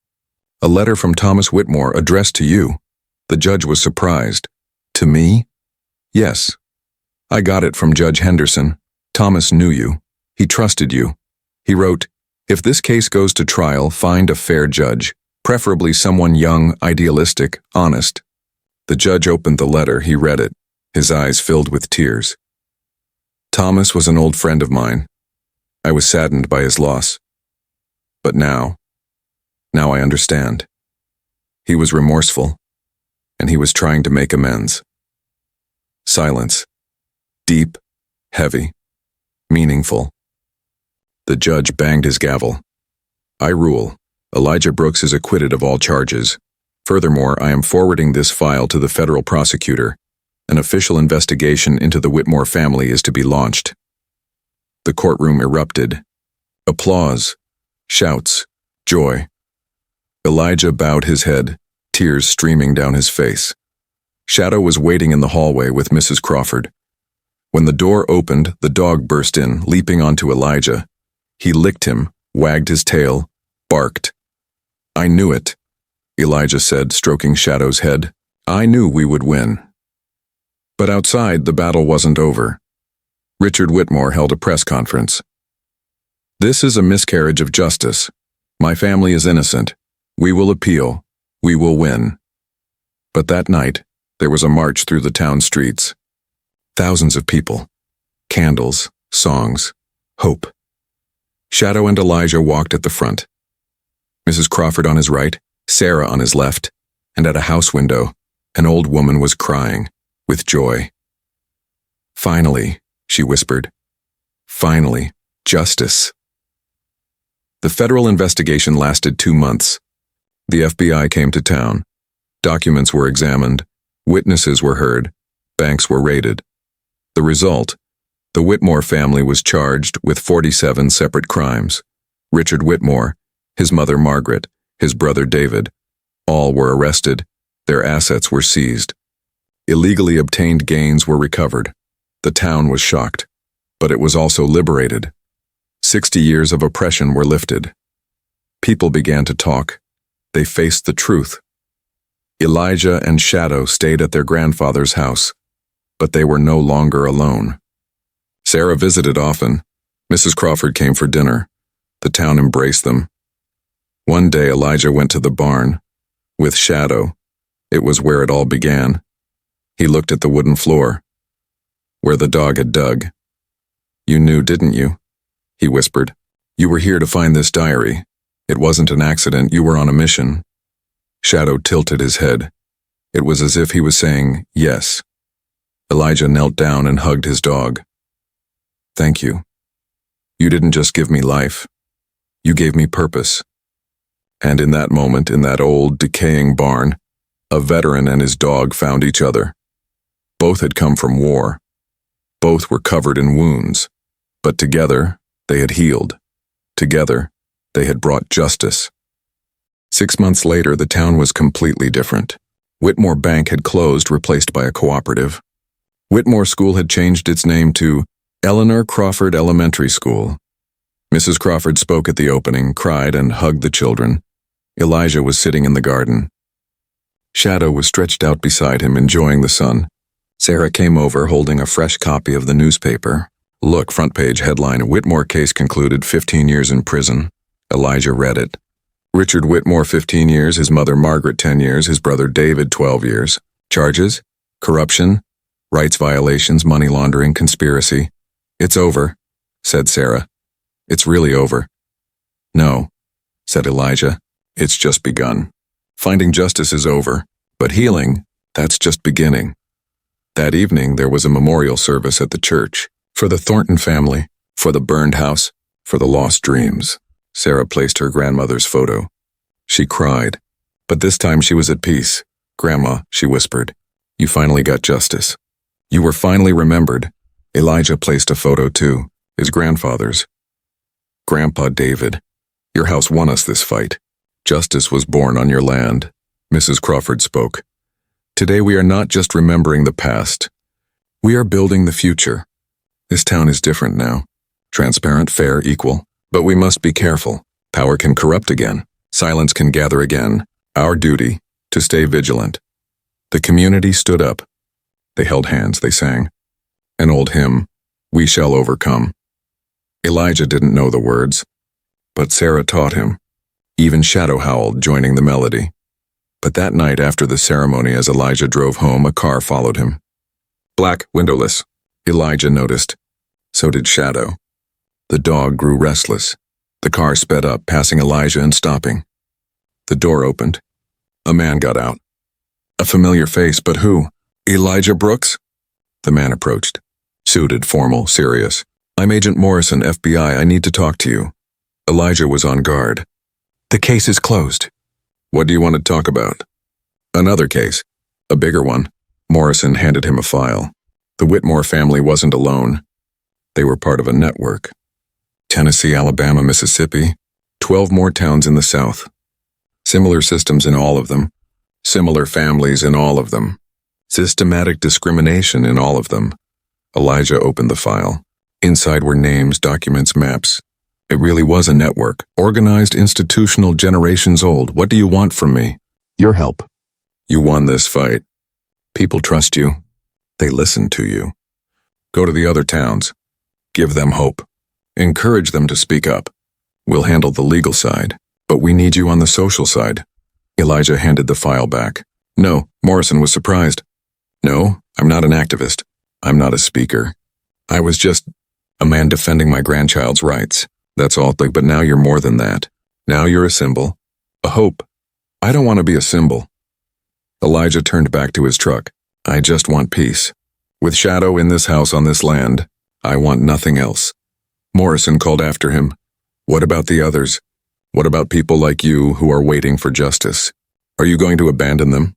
A letter from Thomas Whitmore addressed to you." The judge was surprised. "To me?" "Yes. I got it from Judge Henderson. Thomas knew you. He trusted you. He wrote, 'If this case goes to trial, find a fair judge, preferably someone young, idealistic, honest.'" The judge opened the letter. He read it. His eyes filled with tears. "Thomas was an old friend of mine. I was saddened by his loss. But now I understand. He was remorseful, and he was trying to make amends. Silence. Deep, heavy, meaningful. The judge banged his gavel. I rule. Elijah Brooks is acquitted of all charges. Furthermore, I am forwarding this file to the federal prosecutor. An official investigation into the Whitmore family is to be launched. The courtroom erupted. Applause, shouts, joy. Elijah bowed his head, tears streaming down his face. Shadow was waiting in the hallway with Mrs. Crawford. When the door opened, the dog burst in, leaping onto Elijah. He licked him, wagged his tail, barked. I knew it, Elijah said, stroking Shadow's head. I knew we would win. But outside, the battle wasn't over. Richard Whitmore held a press conference. This is a miscarriage of justice. My family is innocent. We will appeal. We will win. But that night, there was a march through the town streets. Thousands of people. Candles, songs, hope. Shadow and Elijah walked at the front. Mrs. Crawford on his right, Sarah on his left, and at a house window, an old woman was crying, with joy. Finally, she whispered. Finally, justice. The federal investigation lasted 2 months. The FBI came to town. Documents were examined. Witnesses were heard. Banks were raided. The result: the Whitmore family was charged with 47 separate crimes. Richard Whitmore, his mother Margaret, his brother David, all were arrested. Their assets were seized. Illegally obtained gains were recovered. The town was shocked, but it was also liberated. 60 years of oppression were lifted. People began to talk. They faced the truth. Elijah and Shadow stayed at their grandfather's house, but they were no longer alone. Sarah visited often. Mrs. Crawford came for dinner. The town embraced them. One day Elijah went to the barn. With Shadow. It was where it all began. He looked at the wooden floor, where the dog had dug. You knew, didn't you? He whispered. You were here to find this diary. It wasn't an accident, you were on a mission. Shadow tilted his head. It was as if he was saying, yes. Elijah knelt down and hugged his dog. Thank you. You didn't just give me life. You gave me purpose. And in that moment, in that old, decaying barn, a veteran and his dog found each other. Both had come from war. Both were covered in wounds. But together, they had healed. Together, they had brought justice. 6 months later, the town was completely different. Whitmore Bank had closed, replaced by a cooperative. Whitmore School had changed its name to Eleanor Crawford Elementary School. Mrs. Crawford spoke at the opening, cried, and hugged the children. Elijah was sitting in the garden. Shadow was stretched out beside him, enjoying the sun. Sarah came over, holding a fresh copy of the newspaper. Look, front page headline, Whitmore case concluded, 15 years in prison. Elijah read it. Richard Whitmore, 15 years, his mother Margaret, 10 years, his brother David, 12 years. Charges? Corruption, rights violations, money laundering, conspiracy. It's over, said Sarah. It's really over. No, said Elijah. It's just begun. Finding justice is over, but healing, that's just beginning. That evening, there was a memorial service at the church for the Thornton family, for the burned house, for the lost dreams. Sarah placed her grandmother's photo. She cried, but this time she was at peace. Grandma, she whispered, you finally got justice. You were finally remembered. Elijah placed a photo too, his grandfather's. Grandpa David, your house won us this fight. Justice was born on your land. Mrs. Crawford spoke. Today we are not just remembering the past. We are building the future. This town is different now. Transparent, fair, equal. But we must be careful. Power can corrupt again. Silence can gather again. Our duty, to stay vigilant. The community stood up. They held hands, they sang. An old hymn, We Shall Overcome. Elijah didn't know the words, but Sarah taught him. Even Shadow howled, joining the melody. But that night after the ceremony, as Elijah drove home, a car followed him. Black, windowless. Elijah noticed. So did Shadow. The dog grew restless. The car sped up, passing Elijah and stopping. The door opened. A man got out. A familiar face, but who? Elijah Brooks? The man approached. Suited, formal, serious. I'm Agent Morrison, FBI. I need to talk to you. Elijah was on guard. The case is closed. What do you want to talk about? Another case. A bigger one. Morrison handed him a file. The Whitmore family wasn't alone. They were part of a network. Tennessee, Alabama, Mississippi. 12 more towns in the South. Similar systems in all of them. Similar families in all of them. Systematic discrimination in all of them. Elijah opened the file. Inside were names, documents, maps. It really was a network. Organized, institutional, generations old. What do you want from me? Your help. You won this fight. People trust you. They listen to you. Go to the other towns. Give them hope. Encourage them to speak up. We'll handle the legal side, but we need you on the social side. Elijah handed the file back. No, Morrison was surprised. No, I'm not an activist. I'm not a speaker. I was just a man defending my grandchild's rights. That's all, but now you're more than that. Now you're a symbol. A hope. I don't want to be a symbol. Elijah turned back to his truck. I just want peace. With Shadow in this house on this land, I want nothing else. Morrison called after him. What about the others? What about people like you who are waiting for justice? Are you going to abandon them?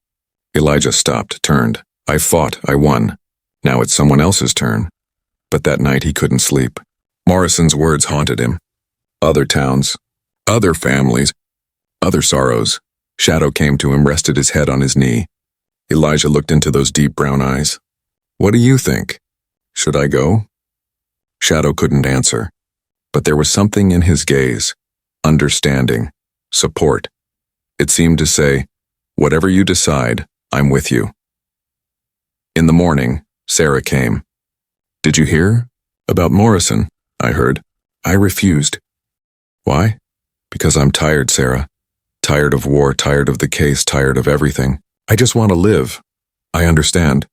Elijah stopped, turned. I fought, I won. Now it's someone else's turn. But that night he couldn't sleep. Morrison's words haunted him. Other towns, other families, other sorrows. Shadow came to him, rested his head on his knee. Elijah looked into those deep brown eyes. What do you think? Should I go? Shadow couldn't answer, but there was something in his gaze. Understanding, support. It seemed to say, whatever you decide, I'm with you. In the morning, Sarah came. Did you hear? About Morrison, I heard. I refused. Why? Because I'm tired, Sarah. Tired of war, tired of the case, tired of everything. I just want to live. I understand.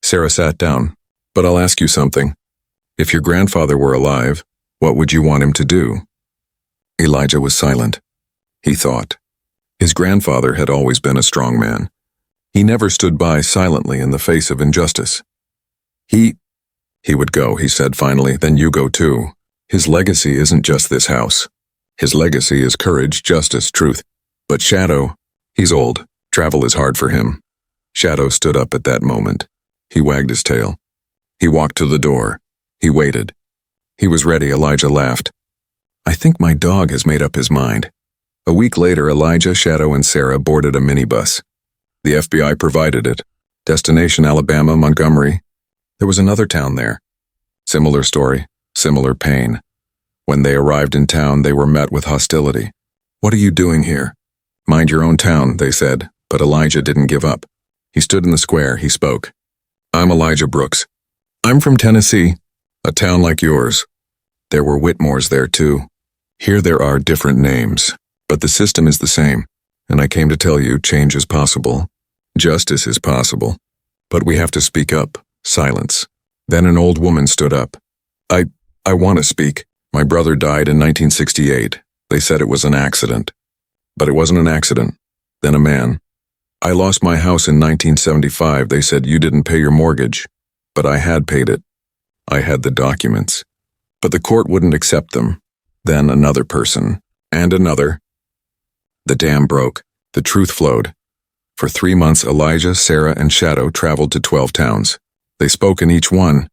Sarah sat down. But I'll ask you something. If your grandfather were alive, what would you want him to do? Elijah was silent. He thought. His grandfather had always been a strong man. He never stood by silently in the face of injustice. He would go, he said finally, then you go too. His legacy isn't just this house. His legacy is courage, justice, truth. But Shadow, he's old. Travel is hard for him. Shadow stood up at that moment. He wagged his tail. He walked to the door. He waited. He was ready. Elijah laughed. I think my dog has made up his mind. A week later, Elijah, Shadow, and Sarah boarded a minibus. The FBI provided it. Destination Alabama, Montgomery. There was another town there. Similar story, similar pain. When they arrived in town, they were met with hostility. What are you doing here? Mind your own town, they said, but Elijah didn't give up. He stood in the square, he spoke. I'm Elijah Brooks. I'm from Tennessee, a town like yours. There were Whitmores there too. Here there are different names, but the system is the same, and I came to tell you change is possible. Justice is possible, but we have to speak up. Silence. Then an old woman stood up. I want to speak. My brother died in 1968. They said it was an accident. But it wasn't an accident. Then a man. I lost my house in 1975. They said you didn't pay your mortgage. But I had paid it. I had the documents. But the court wouldn't accept them. Then another person. And another. The dam broke. The truth flowed. For 3 months, Elijah, Sarah, and Shadow traveled to 12 towns. They spoke in each one.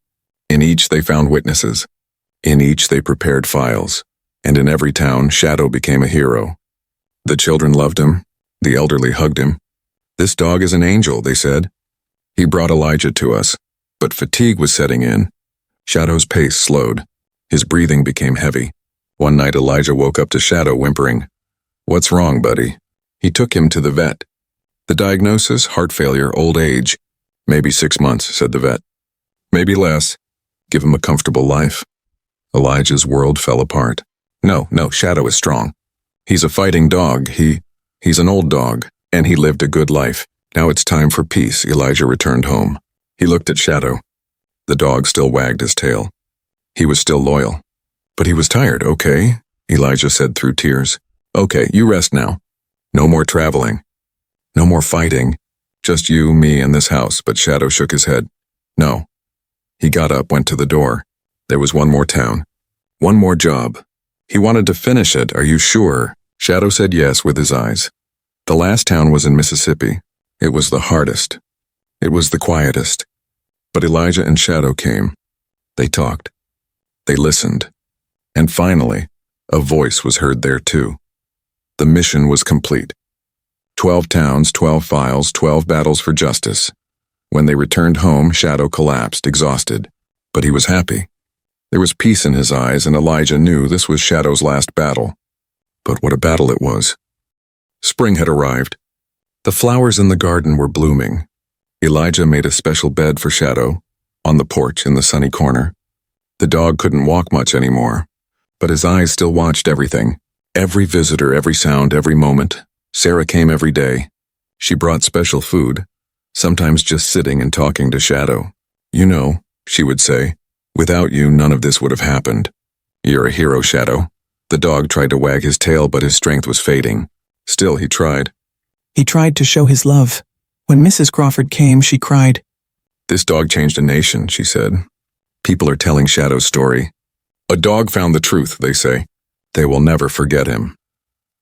In each, they found witnesses. In each, they prepared files. And in every town, Shadow became a hero. The children loved him. The elderly hugged him. This dog is an angel, they said. He brought Elijah to us. But fatigue was setting in. Shadow's pace slowed. His breathing became heavy. One night, Elijah woke up to Shadow whimpering. What's wrong, buddy? He took him to the vet. The diagnosis, heart failure, old age. Maybe 6 months, said the vet. Maybe less. Give him a comfortable life. Elijah's world fell apart. No, Shadow is strong. He's a fighting dog. He's an old dog, and he lived a good life. Now it's time for peace. Elijah returned home. He looked at Shadow. The dog still wagged his tail. He was still loyal. But he was tired, okay? Elijah said through tears. Okay, you rest now. No more traveling. No more fighting. Just you, me, and this house, but Shadow shook his head. No. He got up, went to the door. There was one more town. One more job. He wanted to finish it, are you sure? Shadow said yes with his eyes. The last town was in Mississippi. It was the hardest. It was the quietest. But Elijah and Shadow came. They talked. They listened. And finally, a voice was heard there too. The mission was complete. 12 towns, 12 files, 12 battles for justice. When they returned home, Shadow collapsed, exhausted. But he was happy. There was peace in his eyes, and Elijah knew this was Shadow's last battle. But what a battle it was. Spring had arrived. The flowers in the garden were blooming. Elijah made a special bed for Shadow, on the porch in the sunny corner. The dog couldn't walk much anymore, but his eyes still watched everything. Every visitor, every sound, every moment. Sarah came every day. She brought special food, sometimes just sitting and talking to Shadow. You know, she would say, without you, none of this would have happened. You're a hero, Shadow. The dog tried to wag his tail, but his strength was fading. Still, he tried. He tried to show his love. When Mrs. Crawford came, she cried. This dog changed a nation, she said. People are telling Shadow's story. A dog found the truth, they say. They will never forget him.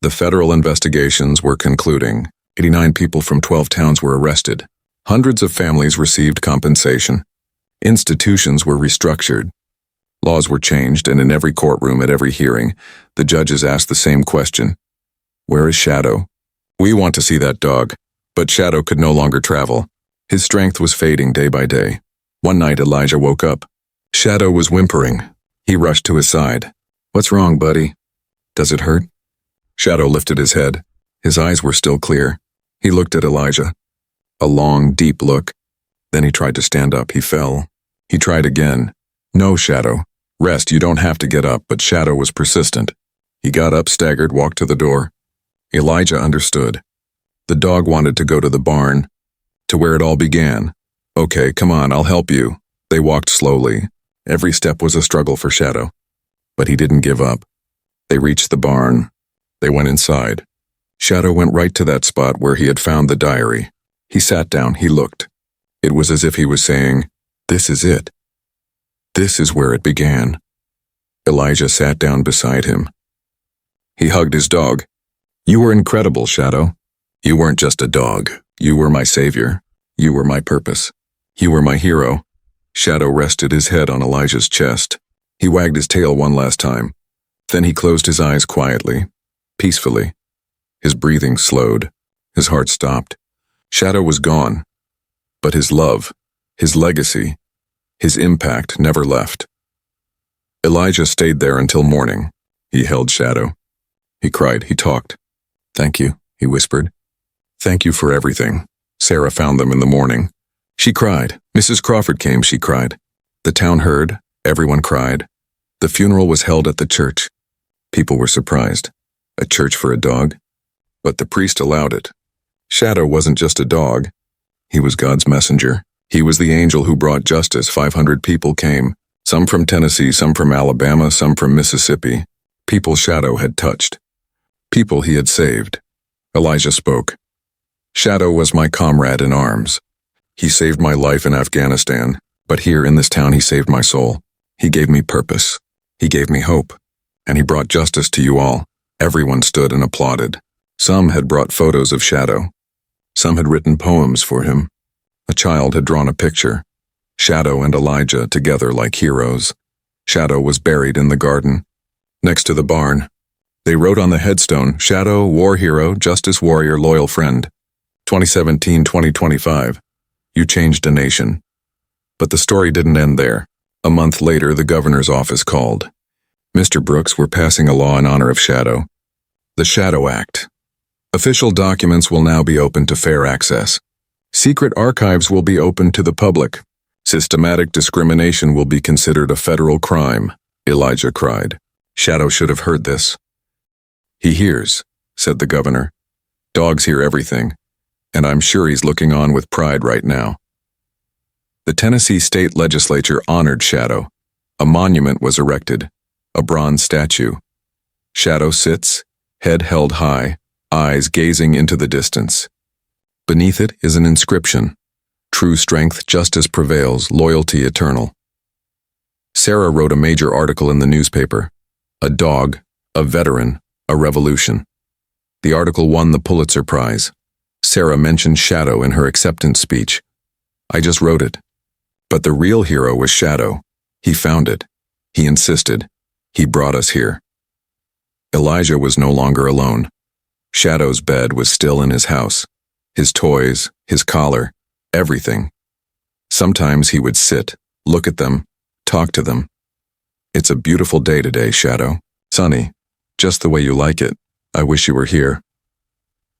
The federal investigations were concluding. 89 people from 12 towns were arrested. Hundreds of families received compensation. Institutions were restructured. Laws were changed, and in every courtroom, at every hearing, the judges asked the same question. Where is Shadow? We want to see that dog. But Shadow could no longer travel. His strength was fading day by day. One night, Elijah woke up. Shadow was whimpering. He rushed to his side. What's wrong, buddy? Does it hurt? Shadow lifted his head. His eyes were still clear. He looked at Elijah. A long, deep look. Then he tried to stand up. He fell. He tried again. No, Shadow. Rest, you don't have to get up, but Shadow was persistent. He got up, staggered, walked to the door. Elijah understood. The dog wanted to go to the barn, to where it all began. Okay, come on, I'll help you. They walked slowly. Every step was a struggle for Shadow. But he didn't give up. They reached the barn. They went inside. Shadow went right to that spot where he had found the diary. He sat down, he looked. It was as if he was saying, this is it. This is where it began. Elijah sat down beside him. He hugged his dog. You were incredible, Shadow. You weren't just a dog. You were my savior. You were my purpose. You were my hero. Shadow rested his head on Elijah's chest. He wagged his tail one last time. Then he closed his eyes quietly, peacefully. His breathing slowed. His heart stopped. Shadow was gone. But his love, his legacy, his impact never left. Elijah stayed there until morning. He held Shadow. He cried, he talked. Thank you, he whispered. Thank you for everything. Sarah found them in the morning. She cried. Mrs. Crawford came, she cried. The town heard. Everyone cried. The funeral was held at the church. People were surprised. A church for a dog? But the priest allowed it. Shadow wasn't just a dog. He was God's messenger. He was the angel who brought justice. 500 people came. Some from Tennessee, some from Alabama, some from Mississippi. People Shadow had touched. People he had saved. Elijah spoke. Shadow was my comrade in arms. He saved my life in Afghanistan, but here in this town he saved my soul. He gave me purpose. He gave me hope. And he brought justice to you all. Everyone stood and applauded. Some had brought photos of Shadow. Some had written poems for him. A child had drawn a picture. Shadow and Elijah together like heroes. Shadow was buried in the garden, next to the barn. They wrote on the headstone, Shadow, war hero, justice warrior, loyal friend. 2017-2025. You changed a nation. But the story didn't end there. A month later, the governor's office called. Mr. Brooks, we're passing a law in honor of Shadow. The Shadow Act. Official documents will now be open to fair access. Secret archives will be open to the public. Systematic discrimination will be considered a federal crime, Elijah cried. Shadow should have heard this. He hears, said the governor. Dogs hear everything, and I'm sure he's looking on with pride right now. The Tennessee state legislature honored Shadow. A monument was erected. a bronze statue. Shadow sits, head held high, eyes gazing into the distance. Beneath it is an inscription: "True strength, justice prevails, loyalty eternal." Sarah wrote a major article in the newspaper. A dog, a veteran, a revolution. The article won the Pulitzer Prize. Sarah mentioned Shadow in her acceptance speech. "I just wrote it." But the real hero was Shadow. He found it. He insisted. He brought us here. Elijah was no longer alone. Shadow's bed was still in his house. His toys, his collar, everything. Sometimes he would sit, look at them, talk to them. "It's a beautiful day today, Shadow. Sunny, just the way you like it. I wish you were here."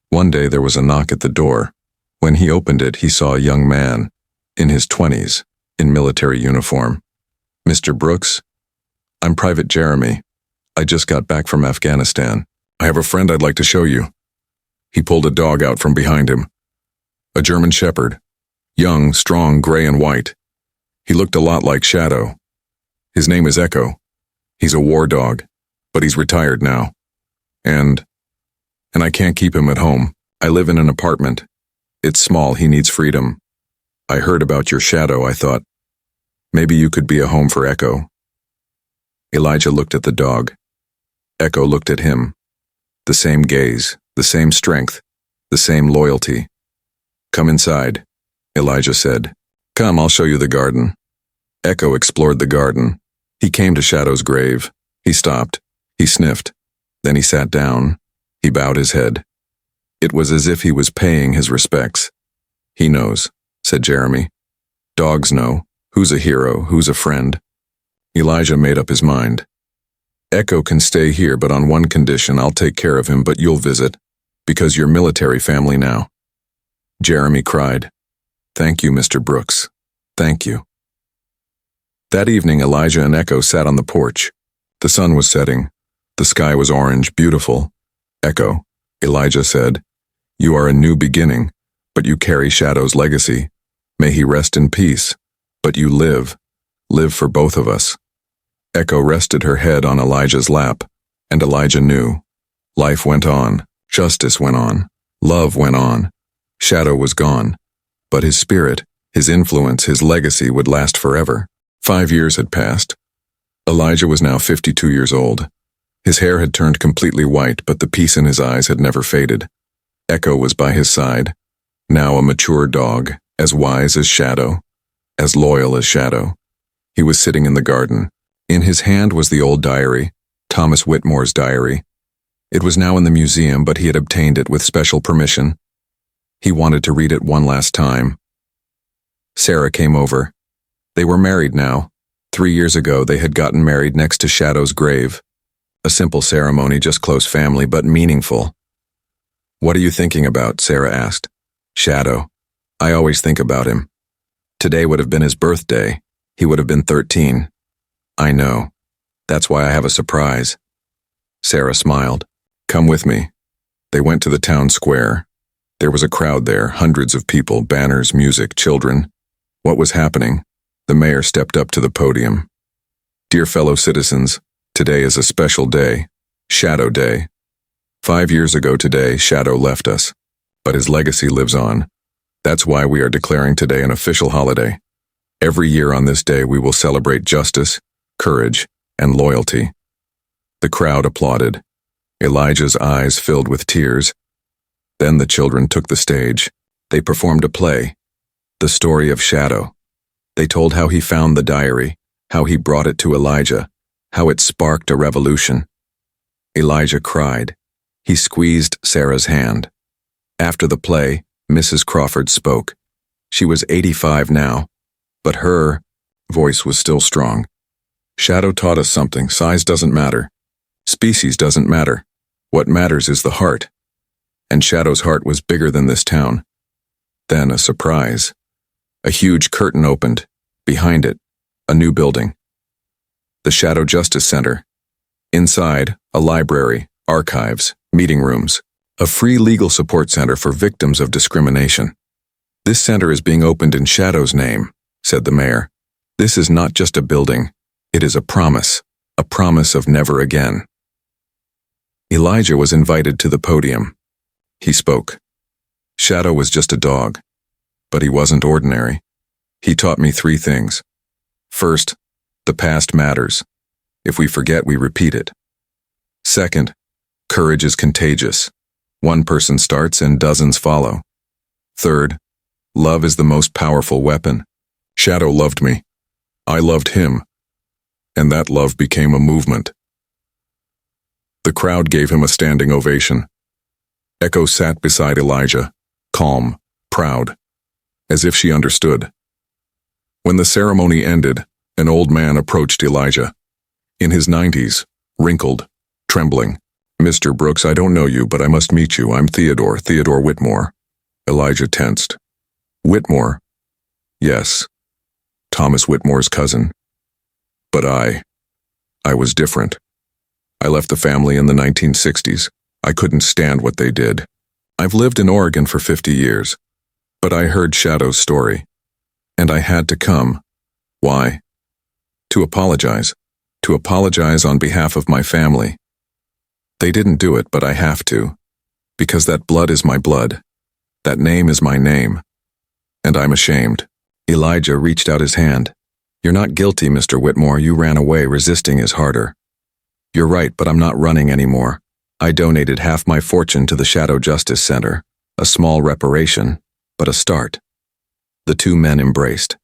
One day there was a knock at the door. When he opened it, he saw a young man, in his 20s, in military uniform. "Mr. Brooks? I'm Private Jeremy. I just got back from Afghanistan. I have a friend I'd like to show you." He pulled a dog out from behind him. A German Shepherd. Young, strong, gray and white. He looked a lot like Shadow. His name is Echo. He's a war dog, but he's retired now. And I can't keep him at home. I live in an apartment. It's small, he needs freedom. I heard about your Shadow, I thought. Maybe you could be a home for Echo. Elijah looked at the dog. Echo looked at him. The same gaze, the same strength, the same loyalty. "Come inside," Elijah said. "Come, I'll show you the garden." Echo explored the garden. He came to Shadow's grave. He stopped. He sniffed. Then he sat down. He bowed his head. It was as if he was paying his respects. "He knows," said Jeremy. "Dogs know. Who's a hero, who's a friend." Elijah made up his mind. "Echo can stay here, but on one condition: I'll take care of him, but you'll visit, because you're military family now." Jeremy cried, "Thank you, Mr. Brooks. Thank you." That evening, Elijah and Echo sat on the porch. The sun was setting. The sky was orange, beautiful. "Echo," Elijah said, "you are a new beginning, but you carry Shadow's legacy. May he rest in peace. But you live for both of us." Echo rested her head on Elijah's lap, and Elijah knew. Life went on, justice went on, love went on. Shadow was gone, but his spirit, his influence, his legacy would last forever. 5 years had passed. Elijah was now 52 years old. His hair had turned completely white, but the peace in his eyes had never faded. Echo was by his side, now a mature dog, as wise as Shadow, as loyal as Shadow. He was sitting in the garden. In his hand was the old diary, Thomas Whitmore's diary. It was now in the museum, but he had obtained it with special permission. He wanted to read it one last time. Sarah came over. They were married now. 3 years ago, they had gotten married next to Shadow's grave. A simple ceremony, just close family, but meaningful. "What are you thinking about?" Sarah asked. "Shadow. I always think about him. Today would have been his birthday. He would have been 13. I know. That's why I have a surprise." Sarah smiled. "Come with me." They went to the town square. There was a crowd there, hundreds of people, banners, music, children. What was happening? The mayor stepped up to the podium. "Dear fellow citizens, today is a special day, Shadow Day. 5 years ago today, Shadow left us, but his legacy lives on. That's why we are declaring today an official holiday. Every year on this day we will celebrate justice, courage, and loyalty." The crowd applauded. Elijah's eyes filled with tears. Then the children took the stage. They performed a play, the story of Shadow. They told how he found the diary, how he brought it to Elijah, how it sparked a revolution. Elijah cried. He squeezed Sarah's hand. After the play, Mrs. Crawford spoke. She was 85 now, but her voice was still strong. "Shadow taught us something. Size doesn't matter. Species doesn't matter. What matters is the heart." And Shadow's heart was bigger than this town. Then a surprise. A huge curtain opened. Behind it, a new building. The Shadow Justice Center. Inside, a library, archives, meeting rooms, a free legal support center for victims of discrimination. "This center is being opened in Shadow's name," said the mayor. "This is not just a building. It is a promise a promise of never again. Elijah was invited to the podium. He spoke. Shadow was just a dog, but he wasn't ordinary. He taught me 3 things. First, the past matters. If we forget, we repeat it. Second, courage is contagious. One person starts and dozens follow. Third, love is the most powerful weapon. Shadow loved me. I loved him. And that love became a movement. The crowd gave him a standing ovation. Echo sat beside Elijah, calm, proud, as if she understood. When the ceremony ended, an old man approached Elijah. In his 90s, wrinkled, trembling. "Mr. Brooks, I don't know you, but I must meet you. I'm Theodore Whitmore." Elijah tensed. "Whitmore?" "Yes. Thomas Whitmore's cousin. But I was different. I left the family in the 1960s. I couldn't stand what they did. I've lived in Oregon for 50 years. But I heard Shadow's story. And I had to come. Why? To apologize. To apologize on behalf of my family. They didn't do it, but I have to. Because that blood is my blood. That name is my name. And I'm ashamed." Elijah reached out his hand. "You're not guilty, Mr. Whitmore. You ran away. Resisting is harder." "You're right, but I'm not running anymore. I donated half my fortune to the Shadow Justice Center. A small reparation, but a start." The 2 men embraced.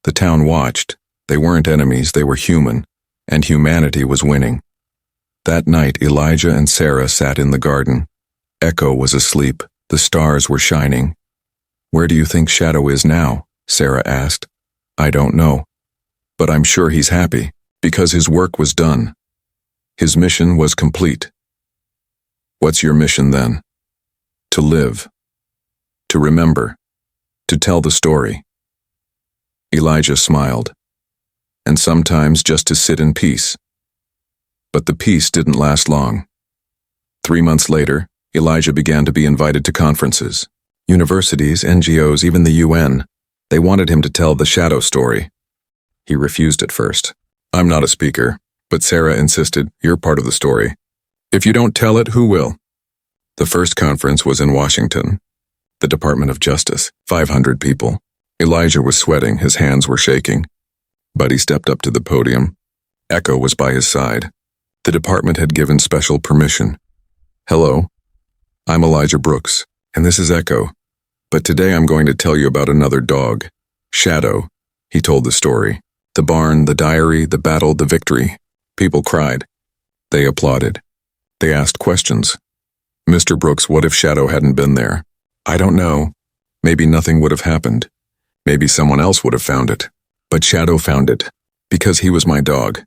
The town watched. They weren't enemies, they were human, and humanity was winning. That night, Elijah and Sarah sat in the garden. Echo was asleep. The stars were shining. "Where do you think Shadow is now?" Sarah asked. "I don't know. But I'm sure he's happy, because his work was done. His mission was complete." "What's your mission then?" "To live. To remember. To tell the story." Elijah smiled. "And sometimes just to sit in peace." But the peace didn't last long. 3 months later, Elijah began to be invited to conferences. Universities, NGOs, even the UN. They wanted him to tell the Shadow story. He refused at first. "I'm not a speaker," but Sarah insisted, "You're part of the story. If you don't tell it, who will?" The first conference was in Washington. The Department of Justice, 500 people. Elijah was sweating, his hands were shaking. But he stepped up to the podium. Echo was by his side. The department had given special permission. "Hello, I'm Elijah Brooks, and this is Echo. But today I'm going to tell you about another dog, Shadow." He told the story. The barn, the diary, the battle, the victory. People cried. They applauded. They asked questions. "Mr. Brooks, what if Shadow hadn't been there?" "I don't know. Maybe nothing would have happened. Maybe someone else would have found it. But Shadow found it. Because he was my dog.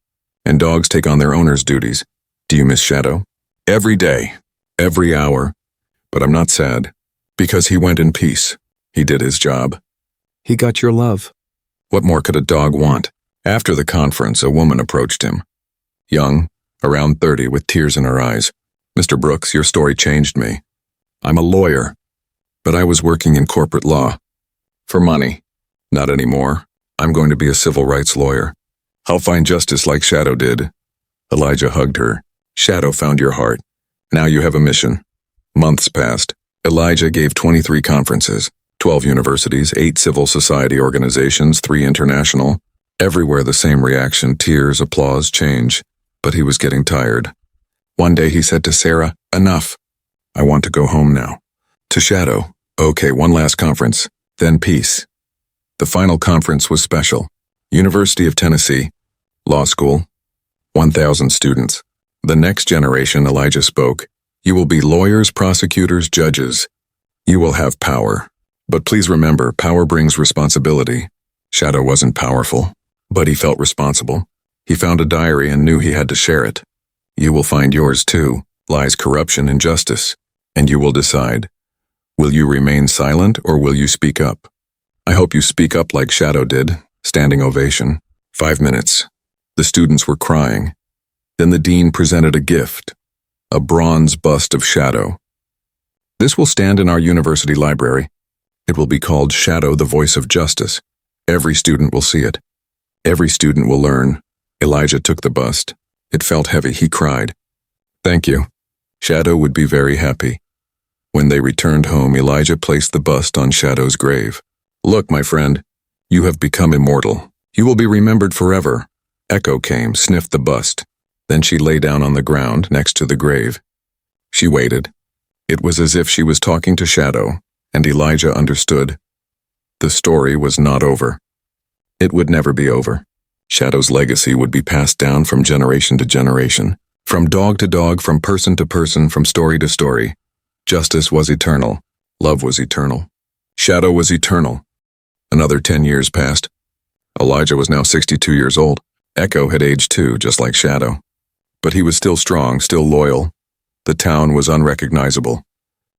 And dogs take on their owner's duties. Do you miss Shadow?" "Every day. Every hour. But I'm not sad. Because he went in peace. He did his job. He got your love." What more could a dog want? After the conference, a woman approached him. Young, around 30, with tears in her eyes. "Mr. Brooks, your story changed me. I'm a lawyer. But I was working in corporate law. For money. Not anymore. I'm going to be a civil rights lawyer. I'll find justice like Shadow did." Elijah hugged her. "Shadow found your heart. Now you have a mission." Months passed. Elijah gave 23 conferences, 12 universities, 8 civil society organizations, 3 international. Everywhere the same reaction, tears, applause, change. But he was getting tired. One day he said to Sarah, "Enough. I want to go home now." To Shadow, "Okay, one last conference, then peace." The final conference was special. University of Tennessee, law school, 1,000 students. The next generation, Elijah spoke. "You will be lawyers, prosecutors, judges. You will have power. But please remember, power brings responsibility." Shadow wasn't powerful, but he felt responsible. He found a diary and knew he had to share it. You will find yours too. Lies corruption, injustice. And you will decide. Will you remain silent or will you speak up? I hope you speak up like Shadow did. Standing ovation. 5 minutes. The students were crying. Then the dean presented a gift. A bronze bust of Shadow. This will stand in our university library. It will be called Shadow, the Voice of Justice. Every student will see it. Every student will learn. Elijah took the bust. It felt heavy. He cried. Thank you. Shadow would be very happy. When they returned home, Elijah placed the bust on Shadow's grave. Look, my friend, you have become immortal. You will be remembered forever. Echo came, sniffed the bust. Then she lay down on the ground next to the grave. She waited. It was as if she was talking to Shadow, and Elijah understood. The story was not over. It would never be over. Shadow's legacy would be passed down from generation to generation, from dog to dog, from person to person, from story to story. Justice was eternal. Love was eternal. Shadow was eternal. Another 10 years passed. Elijah was now 62 years old. Echo had aged too, just like Shadow. But he was still strong, still loyal. The town was unrecognizable.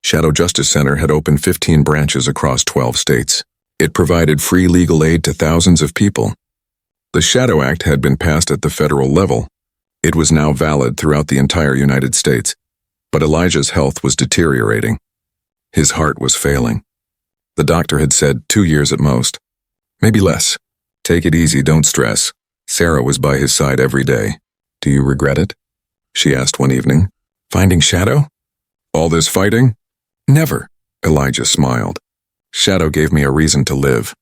Shadow Justice Center had opened 15 branches across 12 states. It provided free legal aid to thousands of people. The Shadow Act had been passed at the federal level. It was now valid throughout the entire United States. But Elijah's health was deteriorating. His heart was failing. The doctor had said 2 years at most. Maybe less. Take it easy, don't stress. Sarah was by his side every day. Do you regret it? She asked one evening. Finding Shadow? All this fighting? Never. Elijah smiled. Shadow gave me a reason to live.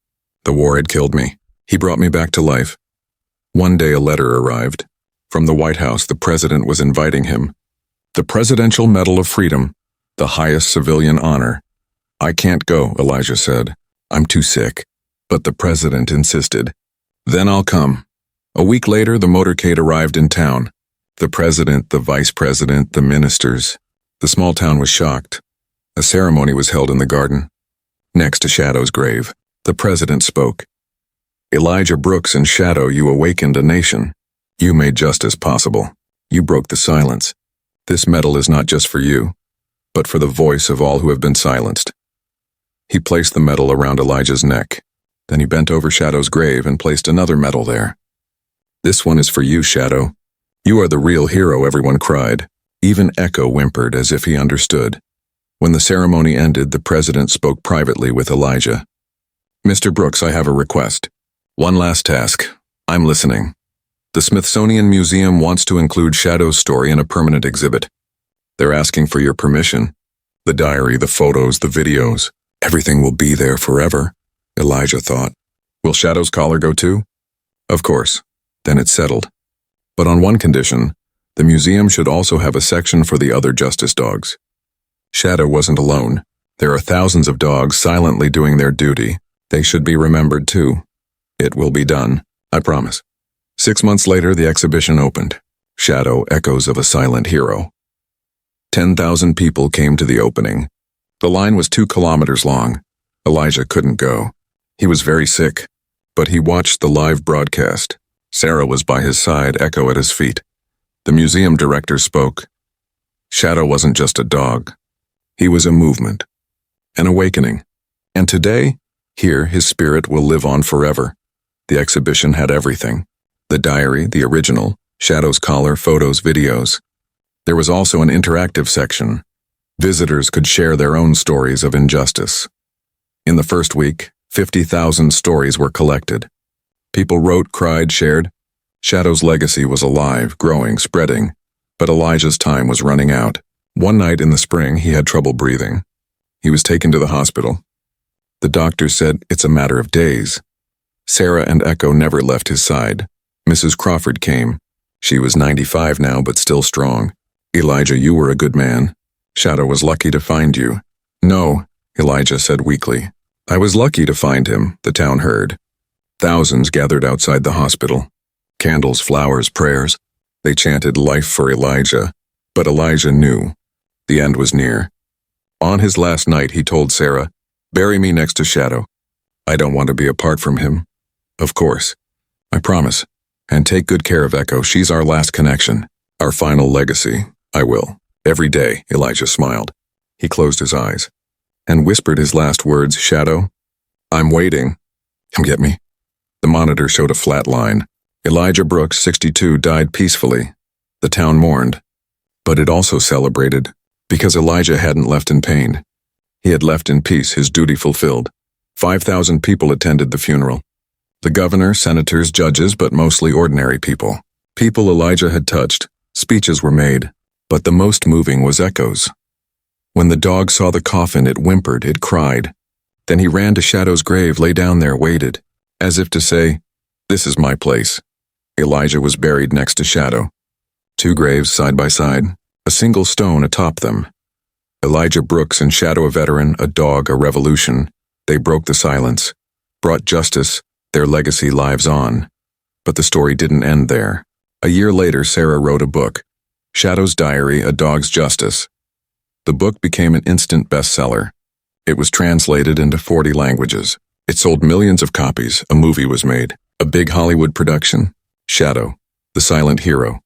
The war had killed me. He brought me back to life. One day a letter arrived. From the White House, the president was inviting him. The Presidential Medal of Freedom, the highest civilian honor. I can't go, Elijah said. I'm too sick. But the president insisted. Then I'll come. A week later, the motorcade arrived in town. The president, the vice president, the ministers. The small town was shocked. A ceremony was held in the garden. Next to Shadow's grave, the president spoke. Elijah Brooks and Shadow, you awakened a nation. You made justice possible. You broke the silence. This medal is not just for you, but for the voice of all who have been silenced. He placed the medal around Elijah's neck. Then he bent over Shadow's grave and placed another medal there. This one is for you, Shadow. You are the real hero, everyone cried. Even Echo whimpered as if he understood. When the ceremony ended, the president spoke privately with Elijah. Mr. Brooks, I have a request. One last task. I'm listening. The Smithsonian Museum wants to include Shadow's story in a permanent exhibit. They're asking for your permission. The diary, the photos, the videos. Everything will be there forever, Elijah thought. Will Shadow's collar go too? Of course. Then it's settled. But on one condition, the museum should also have a section for the other justice dogs. Shadow wasn't alone. There are thousands of dogs silently doing their duty. They should be remembered too. It will be done, I promise. 6 months later, the exhibition opened. Shadow, Echoes of a Silent Hero. 10,000 people came to the opening. The line was 2 kilometers long. Elijah couldn't go. He was very sick, but he watched the live broadcast. Sarah was by his side, Echo at his feet. The museum director spoke. Shadow wasn't just a dog. He was a movement, an awakening. And today, here, his spirit will live on forever. The exhibition had everything. The diary, the original, Shadow's collar, photos, videos. There was also an interactive section. Visitors could share their own stories of injustice. In the first week, 50,000 stories were collected. People wrote, cried, shared. Shadow's legacy was alive, growing, spreading. But Elijah's time was running out. One night in the spring, he had trouble breathing. He was taken to the hospital. The doctor said it's a matter of days. Sarah and Echo never left his side. Mrs. Crawford came. She was 95 now, but still strong. Elijah, you were a good man. Shadow was lucky to find you. No, Elijah said weakly. I was lucky to find him, the town heard. Thousands gathered outside the hospital. Candles, flowers, prayers. They chanted life for Elijah. But Elijah knew. The end was near. On his last night, he told Sarah, bury me next to Shadow. I don't want to be apart from him. Of course. I promise. And take good care of Echo. She's our last connection. Our final legacy. I will. Every day, Elijah smiled. He closed his eyes and whispered his last words, Shadow, I'm waiting. Come get me. The monitor showed a flat line. Elijah Brooks, 62, died peacefully. The town mourned. But it also celebrated, because Elijah hadn't left in pain. He had left in peace, his duty fulfilled. 5,000 people attended the funeral. The governor, senators, judges, but mostly ordinary people. People Elijah had touched. Speeches were made, but the most moving was Echo's. When the dog saw the coffin, it whimpered, it cried. Then he ran to Shadow's grave, lay down there, waited, as if to say, "This is my place." Elijah was buried next to Shadow. 2 graves side by side, a single stone atop them. Elijah Brooks and Shadow, a veteran, a dog, a revolution. They broke the silence, brought justice, their legacy lives on. But the story didn't end there. A year later, Sarah wrote a book, Shadow's Diary, A Dog's Justice. The book became an instant bestseller. It was translated into 40 languages. It sold millions of copies. A movie was made, a big Hollywood production, Shadow, the Silent Hero.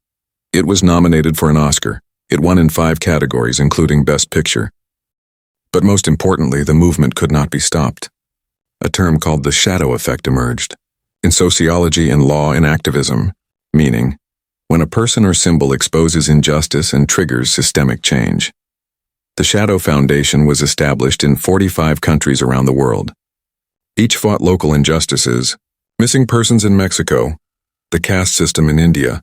It was nominated for an Oscar. It won in 5 categories, including Best Picture. But most importantly, the movement could not be stopped. A term called the shadow effect emerged, in sociology and law and activism, meaning when a person or symbol exposes injustice and triggers systemic change. The Shadow Foundation was established in 45 countries around the world. Each fought local injustices, missing persons in Mexico, the caste system in India,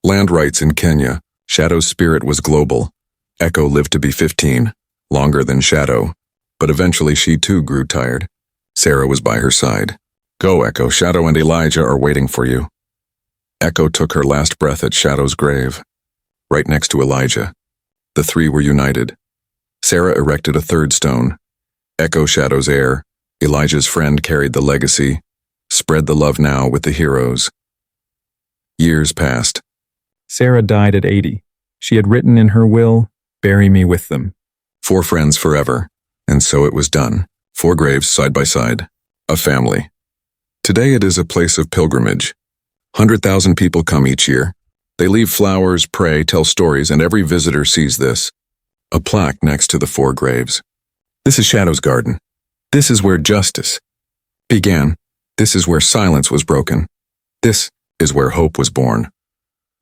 land rights in Kenya. Shadow's spirit was global. Echo lived to be 15, longer than Shadow, but eventually she too grew tired. Sarah was by her side. "Go, Echo, Shadow and Elijah are waiting for you." Echo took her last breath at Shadow's grave, right next to Elijah. The 3 were united. Sarah erected a 3rd stone. Echo, Shadow's heir, Elijah's friend, carried the legacy, spread the love now with the heroes. Years passed. Sarah died at 80. She had written in her will, "Bury me with them." 4 friends forever, and so it was done. 4 graves side by side. A family. Today it is a place of pilgrimage. 100,000 people come each year. They leave flowers, pray, tell stories, and every visitor sees this. A plaque next to the 4 graves. This is Shadow's garden. This is where justice began. This is where silence was broken. This is where hope was born.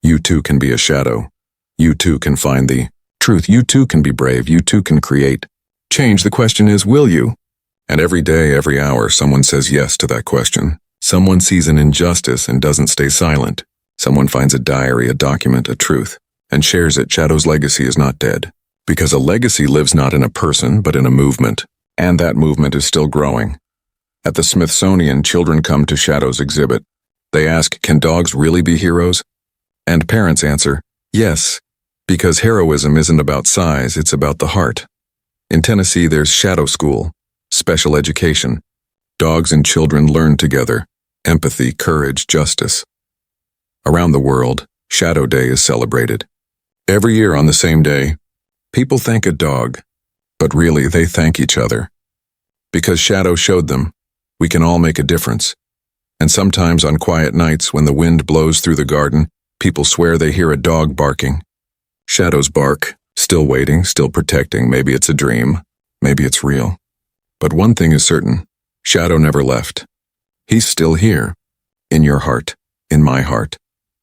You too can be a shadow. You too can find the truth. You too can be brave. You too can create change. The question is, will you? And every day, every hour, someone says yes to that question. Someone sees an injustice and doesn't stay silent. Someone finds a diary, a document, a truth, and shares it. Shadow's legacy is not dead. Because a legacy lives not in a person, but in a movement. And that movement is still growing. At the Smithsonian, children come to Shadow's exhibit. They ask, can dogs really be heroes? And parents answer, yes, because heroism isn't about size, it's about the heart. In Tennessee, there's Shadow School, special education. Dogs and children learn together, empathy, courage, justice. Around the world, Shadow Day is celebrated. Every year on the same day, people thank a dog, but really they thank each other. Because Shadow showed them, we can all make a difference. And sometimes on quiet nights when the wind blows through the garden, people swear they hear a dog barking. Shadows bark, still waiting, still protecting. Maybe it's a dream, maybe it's real. But one thing is certain, Shadow never left. He's still here, in your heart, in my heart,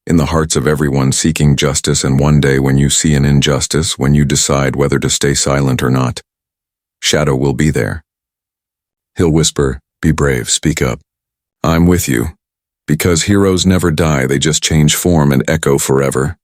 in the hearts of everyone seeking justice. And one day when you see an injustice, when you decide whether to stay silent or not, Shadow will be there. He'll whisper, be brave, speak up. I'm with you. Because heroes never die, they just change form and echo forever.